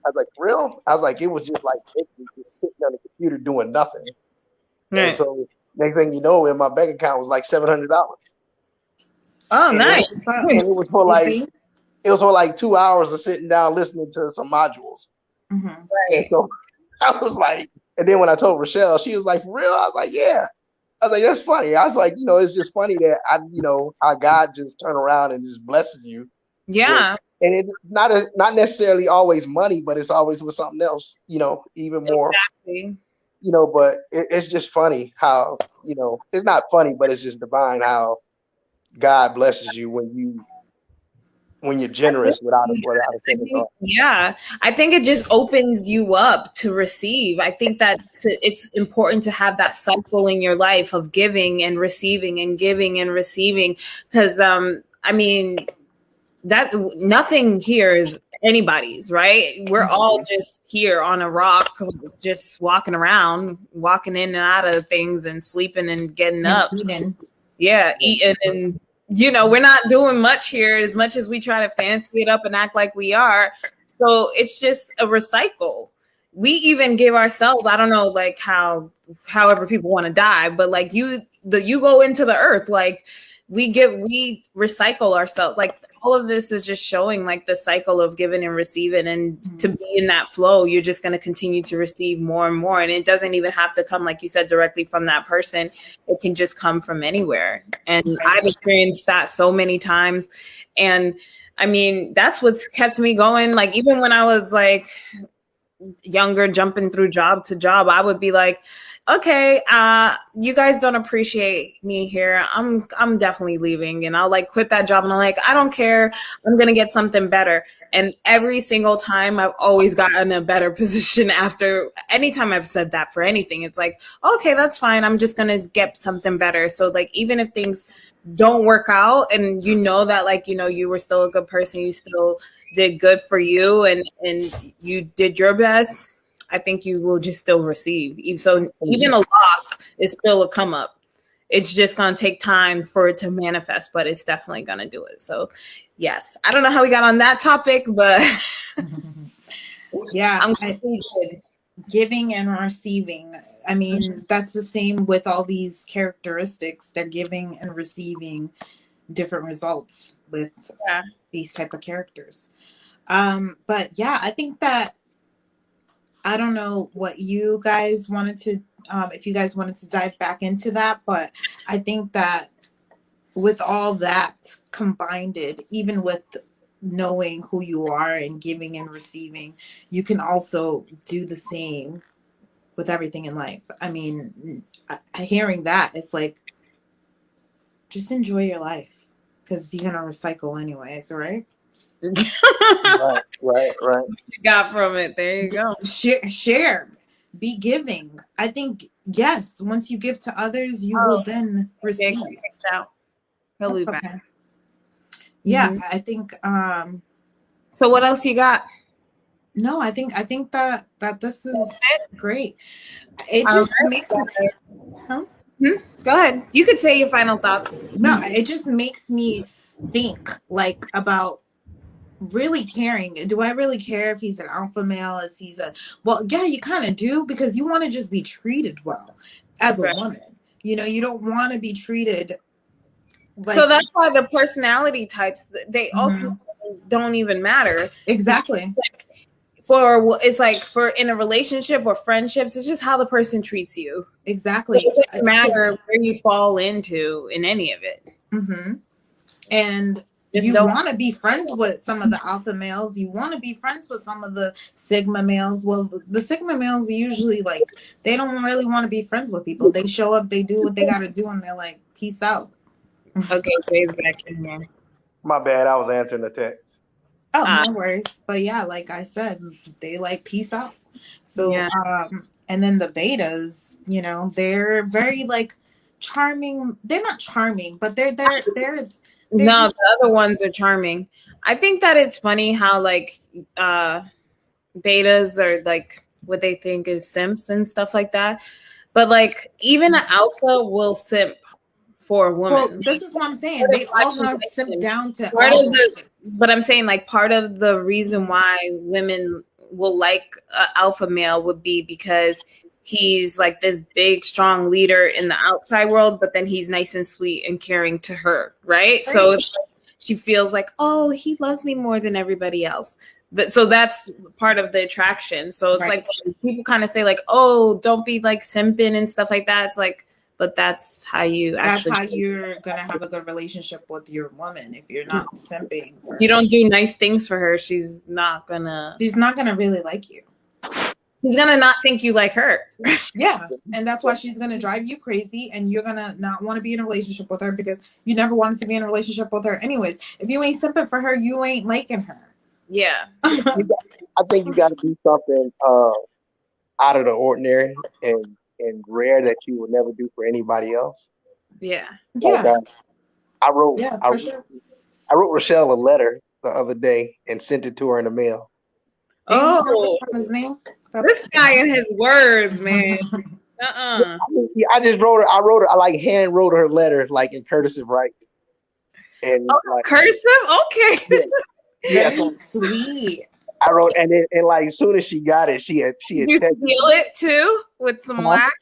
I was like, "Real?" I was like, "It was just like just sitting on the computer doing nothing." Right. And so next thing you know, in my bank account was like $700. Oh, and nice! And it was for like 2 hours of sitting down listening to some modules. Mm-hmm. Right. And so I was like, and then when I told Rochelle, she was like, "For real?" I was like, "Yeah." I was like, "That's funny." I was like, it's just funny that how God just turn around and just blesses you. Yeah. And it's not necessarily always money, but it's always with something else, even more. Exactly. But it's just funny how, it's not funny, but it's just divine how God blesses you when you're generous without a second thought. Yeah, I think it just opens you up to receive. I think that it's important to have that cycle in your life of giving and receiving and giving and receiving, because I mean that nothing here is anybody's, right? We're all just here on a rock, just walking around, walking in and out of things and sleeping and getting up. Eating. Yeah, eating and we're not doing much here as much as we try to fancy it up and act like we are. So it's just a recycle. We even give ourselves, I don't know, like however people want to die, but like you go into the earth, like we recycle ourselves. Like all of this is just showing like the cycle of giving and receiving, and to be in that flow, you're just going to continue to receive more and more. And it doesn't even have to come, like you said, directly from that person. It can just come from anywhere. And I've experienced that so many times. And I mean, that's what's kept me going. Like, even when I was like younger, jumping through job to job, I would be like, okay, you guys don't appreciate me here. I'm definitely leaving, and I'll like quit that job, and I'm like, I don't care. I'm gonna get something better. And every single time, I've always gotten a better position after. Anytime I've said that for anything, it's like, okay, that's fine. I'm just gonna get something better. So like, even if things don't work out, and you know that like, you know, you were still a good person, you still did good for you, and you did your best, I think you will just still receive. So even a loss is still a come up. It's just going to take time for it to manifest, but it's definitely going to do it. So yes, I don't know how we got on that topic, but Yeah, I'm glad we did. giving and receiving. I mean, that's the same with all these characteristics. They're giving and receiving different results with Yeah. these type of characters. But yeah, I think that, I don't know what you guys wanted to, if you guys wanted to dive back into that, but I think that with all that combined, even with knowing who you are and giving and receiving, you can also do the same with everything in life. I mean, hearing that, it's like, just enjoy your life, because you're gonna recycle anyways, right? Right. You got from it. There you go. Share, be giving. I think, yes, once you give to others, you will then receive. Out. He'll be That's back. okay. Yeah, Mhm. I think So what else you got? no, I think that this is great. It All just makes me, huh? Go ahead. You could say your final thoughts. No, it just makes me think like about really caring. Do I really care if he's an alpha male? Is he's a, well, yeah, you kind of do, because you want to just be treated well as a Right. woman. You know, you don't want to be treated like, So that's why the personality types, they ultimately don't even matter. exactly. It's like for in a relationship or friendships, it's just how the person treats you. Exactly. It doesn't matter where you fall into in any of it. And Just you don't- want to be friends with some of the alpha males. You want to be friends with some of the sigma males. Well, the sigma males usually, like, they don't really want to be friends with people. They show up, they do what they got to do, and they're like, peace out. Okay, Jay's back in here. My bad. I was answering the text. Oh, no worries. But yeah, like I said, they like peace out. So, Yeah. and then the betas, you know, they're very like charming. They're not charming, but they're No, just, the other ones are charming. I think that it's funny how like betas are like what they think is simps and stuff like that. But like even an alpha will simp for a woman. well, this is what I'm saying. They all have simp down to Part all of but I'm saying like part of the reason why women will like an alpha male would be because he's like this big, strong leader in the outside world, but then he's nice and sweet and caring to her, right? So it's like, she feels like, oh, he loves me more than everybody else. So that's part of the attraction. So it's like people kind of say like, oh, don't be like simping and stuff like that. It's like, but that's how you actually. That's how you're gonna have a good relationship with your woman. If you're not simping, you don't do nice things for her, she's not gonna really like you. She's gonna not think you like her. Yeah, and that's why she's gonna drive you crazy, and you're gonna not want to be in a relationship with her because you never wanted to be in a relationship with her anyways. If you ain't simping for her, you ain't liking her. Yeah. I think you got to do something out of the ordinary and rare that you would never do for anybody else. Yeah. Like, I wrote Rochelle a letter the other day and sent it to her in the mail. Oh, his name? This guy and his words, man. I just wrote her. I like hand wrote her letter like in cursive writing. And like, cursive, okay. Yeah, so sweet. I wrote, and like as soon as she got it, she had you seal it too with some wax.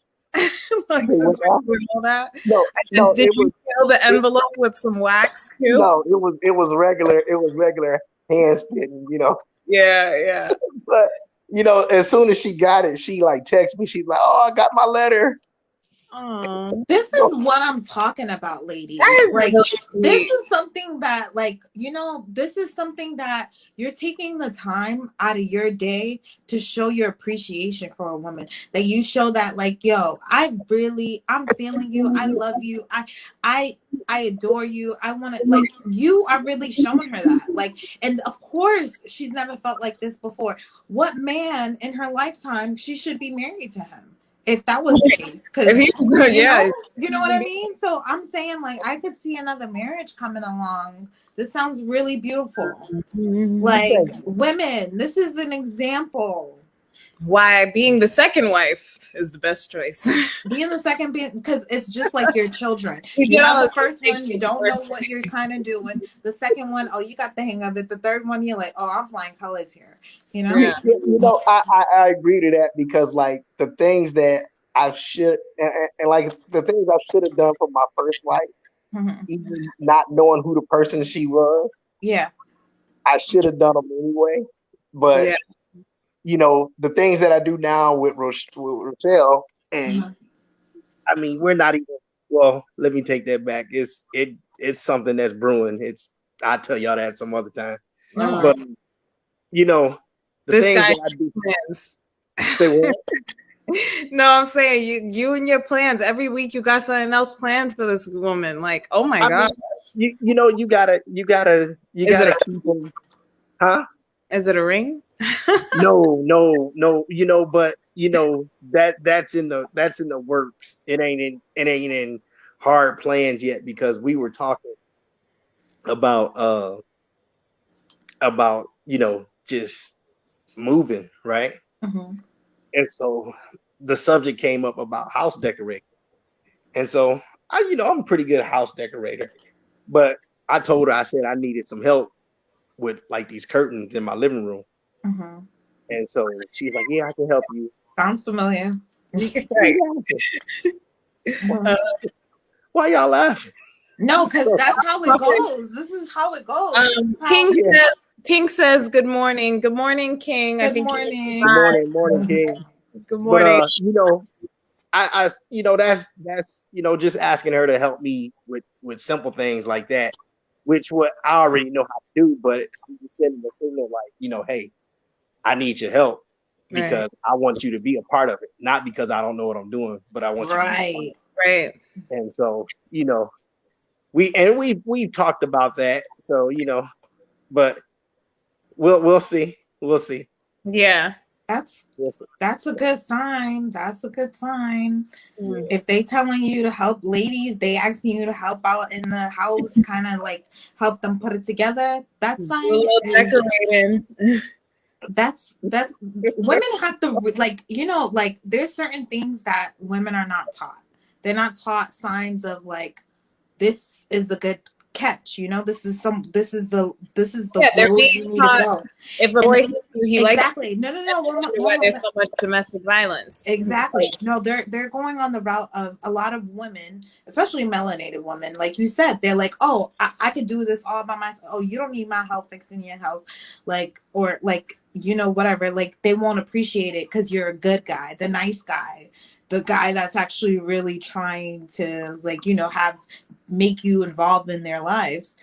Like since we're doing all that. No. Did you seal the envelope with some wax too? No, it was regular. It was regular hand spitting, you know. Yeah. But you know, as soon as she got it, she like texted me. She's like, "Oh, I got my letter." Oh, This is what I'm talking about, ladies. that is Like, really this sweet. is something that, like, this is something that you're taking the time out of your day to show your appreciation for a woman. That you show that, like, yo, I'm feeling you. I love you. I adore you. I want to, like, you are really showing her that. Like, and of course, she's never felt like this before. What man in her lifetime she should be married to him? If that was the case, because Yeah. you know what I mean. So I'm saying, like, I could see another marriage coming along. This sounds really beautiful. Like, women, this is an example. Why being the second wife is the best choice. Being the second, because it's just like your children. You You get have all the the first one, you don't know first- what you're kind of doing. The second one, oh, you got the hang of it. The third one, you're like, oh, I'm flying colors here. You know? Yeah. You know, I agree to that because like the things that I should and like the things I should have done for my first wife, Mhm. even not knowing who the person she was, Yeah. I should have done them anyway. But Yeah. you know, the things that I do now with Rochelle, and Mhm. I mean, we're not even. Well, let me take that back. It's something that's brewing. I'll tell y'all that some other time. No. But you know, the This things guy that I do. plans. Say what? No, I'm saying you and your plans. Every week you got something else planned for this woman. Like, oh my I god. mean, you know, you gotta keep them, huh? Is it a ring? No. You know, but you know that's in the works. It ain't in hard plans yet because we were talking about you know just moving, right? Mhm. And so the subject came up about house decorating, and so I'm a pretty good house decorator, but I told her I said I needed some help with like these curtains in my living room. Mhm. And so she's like, yeah, I can help you. Sounds familiar. Right. Mhm. Why y'all laughing? No, because that's how it goes. This is how it goes. This is how- King says good morning. Good morning, King. I Good think morning. Good morning, King. good morning. But I that's just asking her to help me with simple things like that, which what I already know how to do, but I'm just sending the signal like, hey, I need your help because I want you to be a part of it, not because I don't know what I'm doing, but I want you to be a part of it. Right. And so, we've talked about that. So, but we'll see. We'll see. Yeah. That's a good sign. That's a good sign. Mm. If they telling you to help ladies, they asking you to help out in the house, kind of like help them put it together. That sign is, Decorating. that's women have to like there's certain things that women are not taught. They're not taught signs of like this is a good catch, this is the they're road being you need taught to go. if a boy he likes Exactly. No. why there's so much domestic violence. Exactly. No, they're going on the route of a lot of women, especially melanated women. Like you said, they're like, oh, I could do this all by myself. Oh, you don't need my help fixing your house. Like, or like, whatever. Like they won't appreciate it because you're a good guy, the nice guy, the guy that's actually really trying to make you involved in their lives.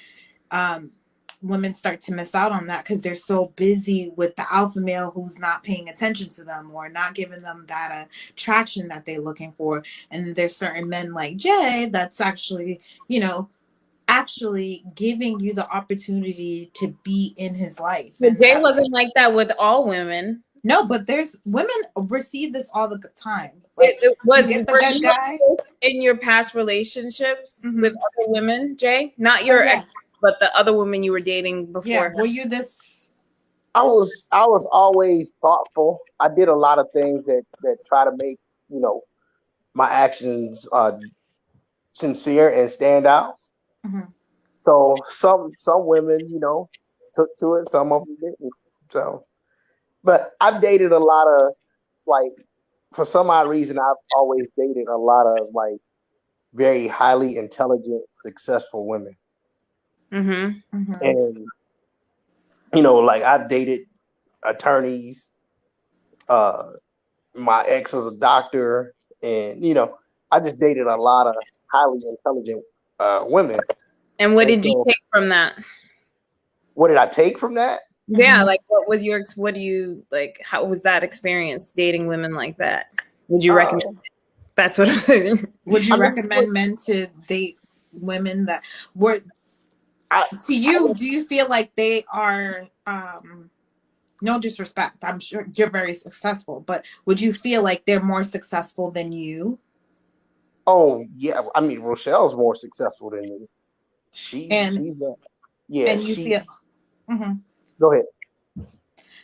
Women start to miss out on that because they're so busy with the alpha male who's not paying attention to them or not giving them that attraction that they're looking for. And there's certain men like Jay that's actually giving you the opportunity to be in his life. But Jay wasn't like that with all women. No, but there's women receive this all the time. It was you get the good guy in your past relationships with other women, Jay, not your ex, but the other women you were dating before. Yeah, were you this? I was always thoughtful. I did a lot of things that try to make my actions sincere and stand out. Mm-hmm. So some women took to it, some of them didn't. So, but I've dated a lot of for some odd reason I've always dated a lot of very highly intelligent, successful women. Mm-hmm. Mm-hmm. And I've dated attorneys. My ex was a doctor, and I just dated a lot of highly intelligent women. And what And did you so, take from that? what did I take from that? Yeah, like what do you like? How was that experience dating women like that? Would you recommend it? That's what I'm saying. Would you I mean, recommend men to date women that were to you? Do you feel like they are no disrespect, I'm sure you're very successful, but would you feel like they're more successful than you? Oh yeah, I mean Rochelle's more successful than me. And She's a yeah. and you feel Mhm. Go ahead.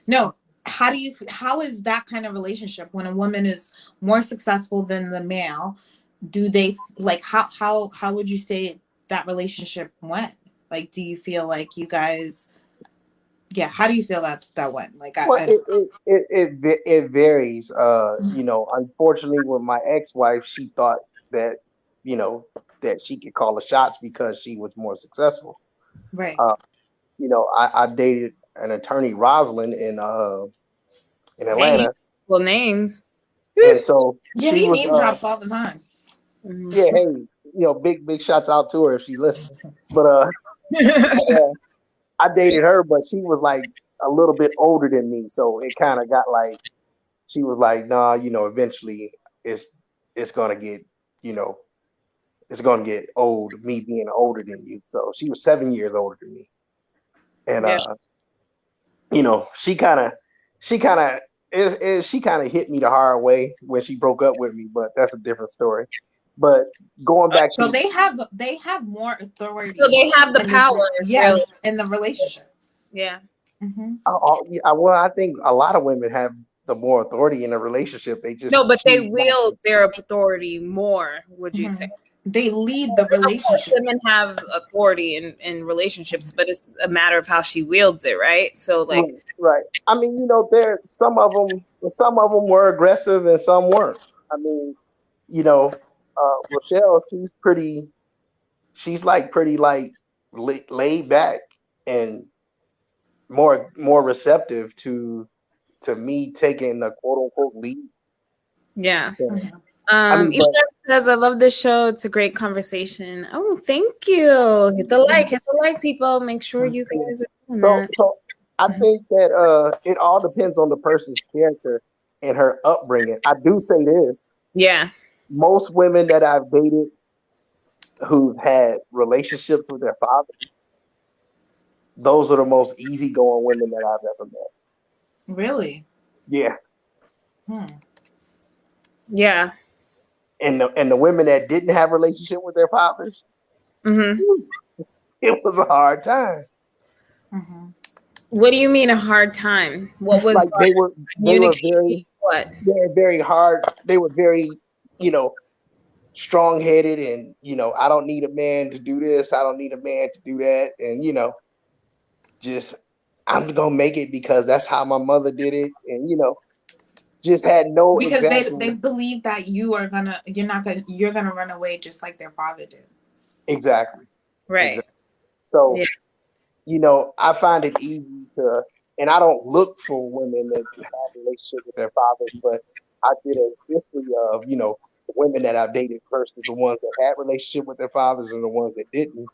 No, how is that kind of relationship when a woman is more successful than the male? Do they like how would you say that relationship went? Like, do you feel like you guys? Yeah, how do you feel that went? Like, Well, it varies. You know, unfortunately, with my ex-wife, she thought that you know that she could call the shots because she was more successful. right. You know, I dated an attorney, Rosalind, in Dang, Atlanta, well, names. and so Yeah, she he was name drops all the time. yeah, hey, you know, big shots out to her if she listens. But I dated her, but she was like a little bit older than me, so it kind of got like she was like, nah, you know, eventually it's gonna get, you know, it's gonna get old, me being older than you. So she was 7 years older than me. And Yeah. you know, she kinda she kinda she kind of hit me the hard way when she broke up with me, but that's a different story. But going back So to they have more authority. So they have the power. Yes, Really. in the relationship. Yeah. Mm-hmm. well, I think a lot of women have the more authority in a relationship. They just No, but they choose not to. wield their authority more, would you say? They lead the relationship. Women have authority in relationships, but it's a matter of how she wields it, right? So like right. I mean, you know, there some of them were aggressive and some weren't. I mean, you know, Rochelle, she's like pretty like laid back and more receptive to me taking the quote unquote lead. yeah. So, I mean, Eva says, I love this show. It's a great conversation. Oh, thank you. Hit the like, people. Make sure you guys are doing that. so I think that it all depends on the person's character and her upbringing. I do say this. Yeah. Most women that I've dated who've had relationships with their father, those are the most easygoing women that I've ever met. Really? Yeah. Yeah. And the women that didn't have a relationship with their fathers, it was a hard time. Mm-hmm. What do you mean a hard time? What was like they were very what? They were very hard. They were very, you know, strong-headed, and you know, I don't need a man to do this. I don't need a man to do that, and you know, just I'm gonna make it because that's how my mother did it, and you know, just had no because they believe that you're gonna run away just like their father did. Exactly. Right. Exactly. So, you know, I find it easy to, and I don't look for women that have a relationship with their fathers, but I did a history of, you know, the women that I've dated versus the ones that had relationship with their fathers and the ones that didn't,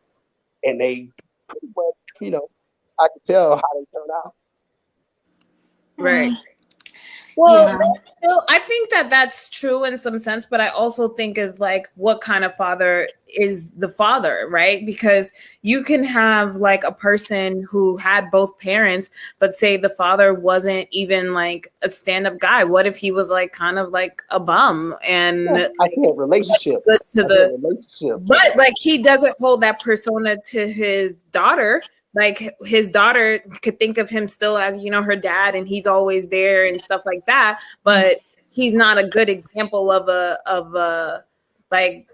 and they pretty much, you know, I could tell how they turned out. Right. Well, I think that that's true in some sense, but I also think is like what kind of father is the father, right? Because you can have like a person who had both parents, but say the father wasn't even like a stand-up guy. What if he was like kind of like a bum and I can't relationship but like he doesn't hold that persona to his daughter. Like his daughter could think of him still as, you know, her dad, and he's always there and stuff like that. But he's not a good example of a like,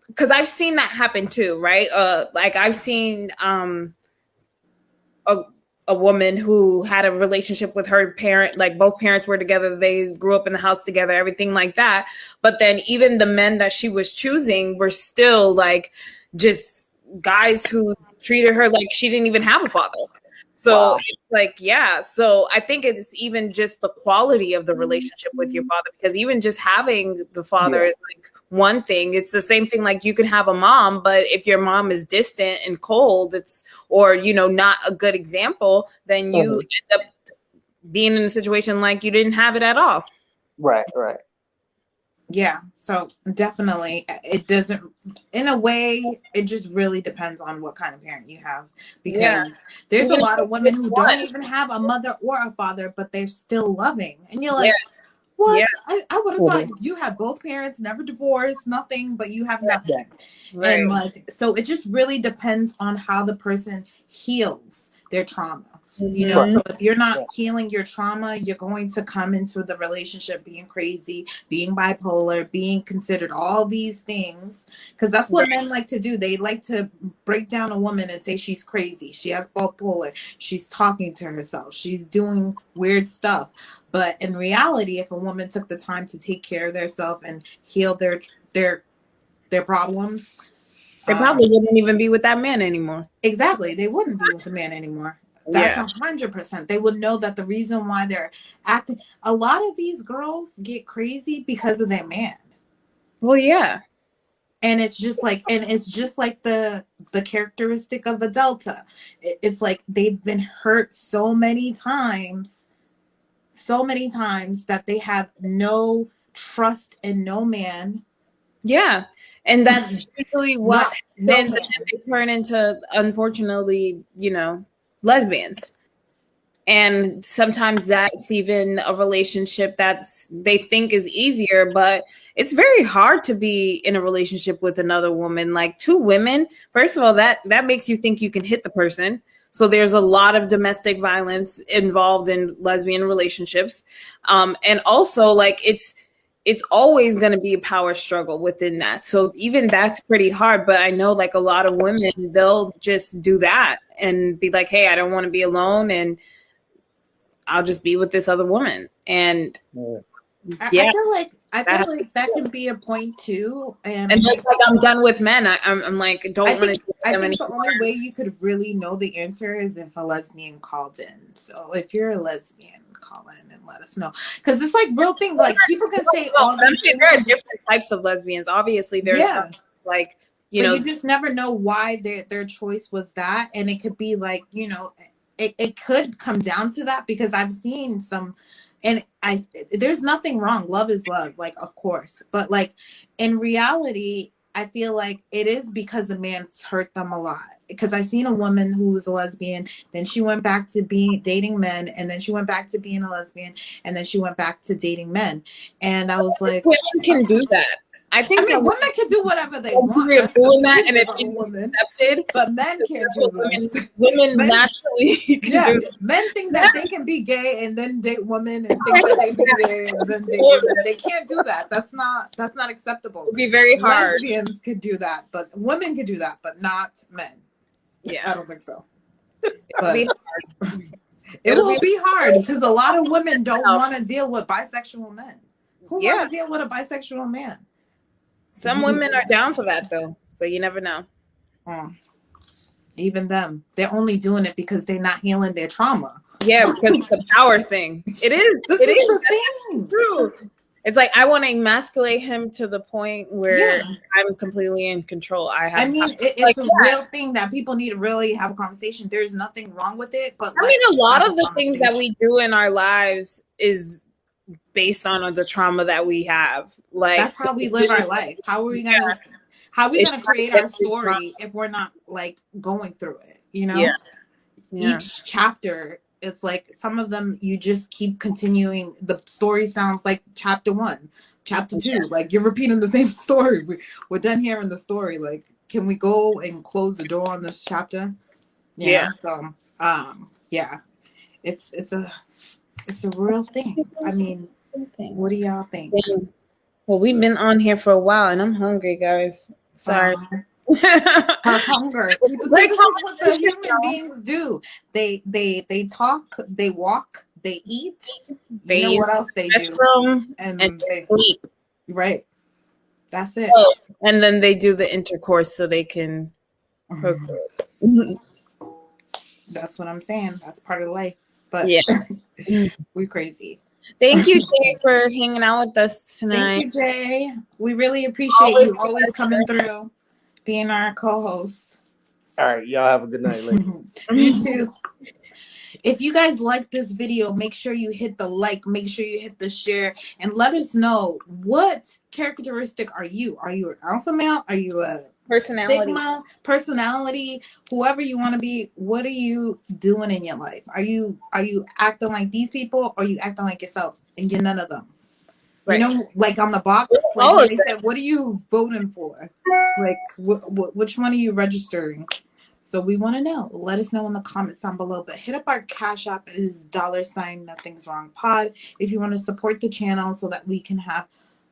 because I've seen that happen too, right? Like I've seen a woman who had a relationship with her parent, like both parents were together, they grew up in the house together, everything like that. But then even the men that she was choosing were still like just guys who treated her like she didn't even have a father. So Wow. it's like, yeah. So I think it's even just the quality of the relationship with your father, because even just having the father Yeah. is like one thing. It's the same thing. Like you can have a mom, but if your mom is distant and cold, or, not a good example, then you end up being in a situation like you didn't have it at all. Right. Yeah, so definitely it doesn't, in a way, it just really depends on what kind of parent you have, because Yeah. there's a Even if lot of it's women just who one. don't even have a mother or a father, but they're still loving. And you're Yeah. like, what? Yeah. I would have thought you had both parents, never divorced, nothing, but you have nothing. Right. And like, so it just really depends on how the person heals their trauma. Mhm. So if you're not Yeah. healing your trauma, you're going to come into the relationship being crazy, being bipolar, being considered all these things, because that's what men like to do. They like to break down a woman and say she's crazy, she has bipolar, she's talking to herself, she's doing weird stuff. But in reality, if a woman took the time to take care of themselves and heal their problems, They probably wouldn't even be with that man anymore. exactly, they wouldn't be with a man anymore. That's 100%. They would know that the reason why they're acting. A lot of these girls get crazy because of their man, Well, yeah. and it's just like the characteristic of a Delta. It's like they've been hurt so many times that they have no trust in no man. Yeah. And that's usually what No happens, man. and then they turn into, unfortunately, lesbians. And sometimes that's even a relationship they think is easier, but it's very hard to be in a relationship with another woman. Like two women, first of all, that makes you think you can hit the person. So there's a lot of domestic violence involved in lesbian relationships. And also, like, it's always going to be a power struggle within that. So even that's pretty hard. But I know, like, a lot of women, they'll just do that and be like, hey, I don't want to be alone, and I'll just be with this other woman. And I feel like that can be a point too. And like I'm done with men. I'm like, don't want to. I think the only way you could really know the answer is if a lesbian called in. So if you're a lesbian, call in and let us know, because it's like real thing. Like people can say all these things. There are different types of lesbians. Obviously, there's some, like, but you just never know why their choice was that, and it could be like, it could come down to that, because I've seen some. And there's nothing wrong. Love is love, like, of course. But like in reality, I feel like it is because the man's hurt them a lot. Because I seen a woman who was a lesbian, then she went back to dating men, and then she went back to being a lesbian, and then she went back to dating men. And I was like, women can do that. I mean, women can do whatever they want. We're doing that, and if you accepted, but men can't do this. Women naturally can do. Men think that they can be gay and then date women, and think that they can be gay and then date women. They can't do that. That's not acceptable. It'd be very hard. Lesbians could do that, but women can do that, but not men. Yeah, I don't think so. But it will be hard because a lot of women don't want to deal with bisexual men. Who want to deal with a bisexual man? Some women are down for that, though. So you never know. Even them. They're only doing it because they're not healing their trauma. Yeah, because it's a power thing. It is. This is the thing. True. It's like I want to emasculate him to the point where I'm completely in control. It's a real thing that people need to really have a conversation. There's nothing wrong with it. But a lot of the things that we do in our lives is based on the trauma that we have. Like, that's how we live our life. How are we gonna create our story if we're not like going through it? Each chapter, it's like some of them you just keep continuing. The story sounds like chapter 1, chapter 2. Like you're repeating the same story. We're done hearing the story. Like, can we go and close the door on this chapter? So it's a real thing. I mean, what do y'all think? Well, we've been on here for a while, and I'm hungry, guys. Sorry. Hunger. This is what the human beings do. They talk, they walk, they eat. You know what else they do? And they sleep. Right. That's it. Oh, and then they do the intercourse so they can procreate. That's what I'm saying. That's part of life. But Yeah. we're crazy. Thank you, Jay, for hanging out with us tonight. Thank you, Jay. We really appreciate you always coming through, being our co-host. All right, y'all have a good night, ladies. You too. If you guys like this video, make sure you hit the like, make sure you hit the share, and let us know, what characteristic are you? Are you an alpha male? Are you a Personality. Sigma, personality, whoever you want to be? What are you doing in your life? Are you acting like these people, or are you acting like yourself? And you're none of them. Right. You know, like on the box, like when they said, what are you voting for? Like, which one are you registering? So we want to know. Let us know in the comments down below. But hit up our Cash App. It is $ Nothing's Wrong Pod if you want to support the channel so that we can have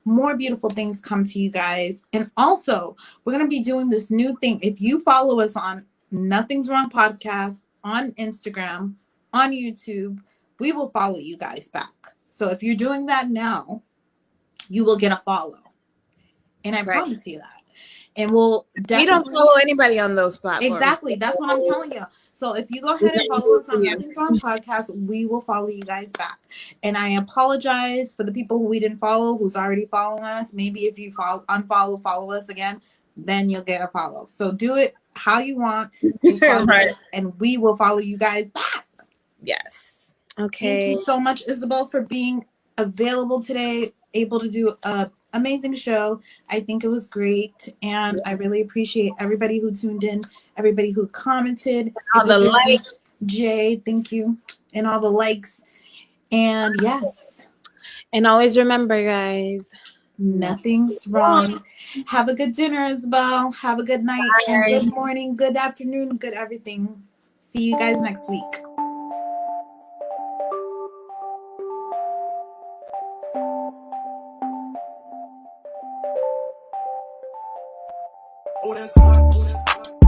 more beautiful things come to you guys. And also, we're going to be doing this new thing. If you follow us on Nothing's Wrong Podcast, on Instagram, on YouTube, we will follow you guys back. So if you're doing that now, you will get a follow. And I promise you that. And we'll definitely... We don't follow anybody on those platforms. Exactly. That's what I'm telling you. So if you go ahead and follow us on Nothing's Wrong Podcast, we will follow you guys back. And I apologize for the people who we didn't follow, who's already following us. Maybe if you follow us again, then you'll get a follow. So do it how you want. Just follow us, and we will follow you guys back. Yes. Okay. Thank you so much, Isabel, for being available today, able to do a amazing show. I think it was great, and I really appreciate everybody who tuned in, everybody who commented, all the likes. Jay, thank you, and all the likes. And yes, and always remember, guys, nothing's wrong. Have a good dinner, Isabel. Have a good night. Bye. And good morning, good afternoon, good everything. See you guys next week. Oh, that's hot.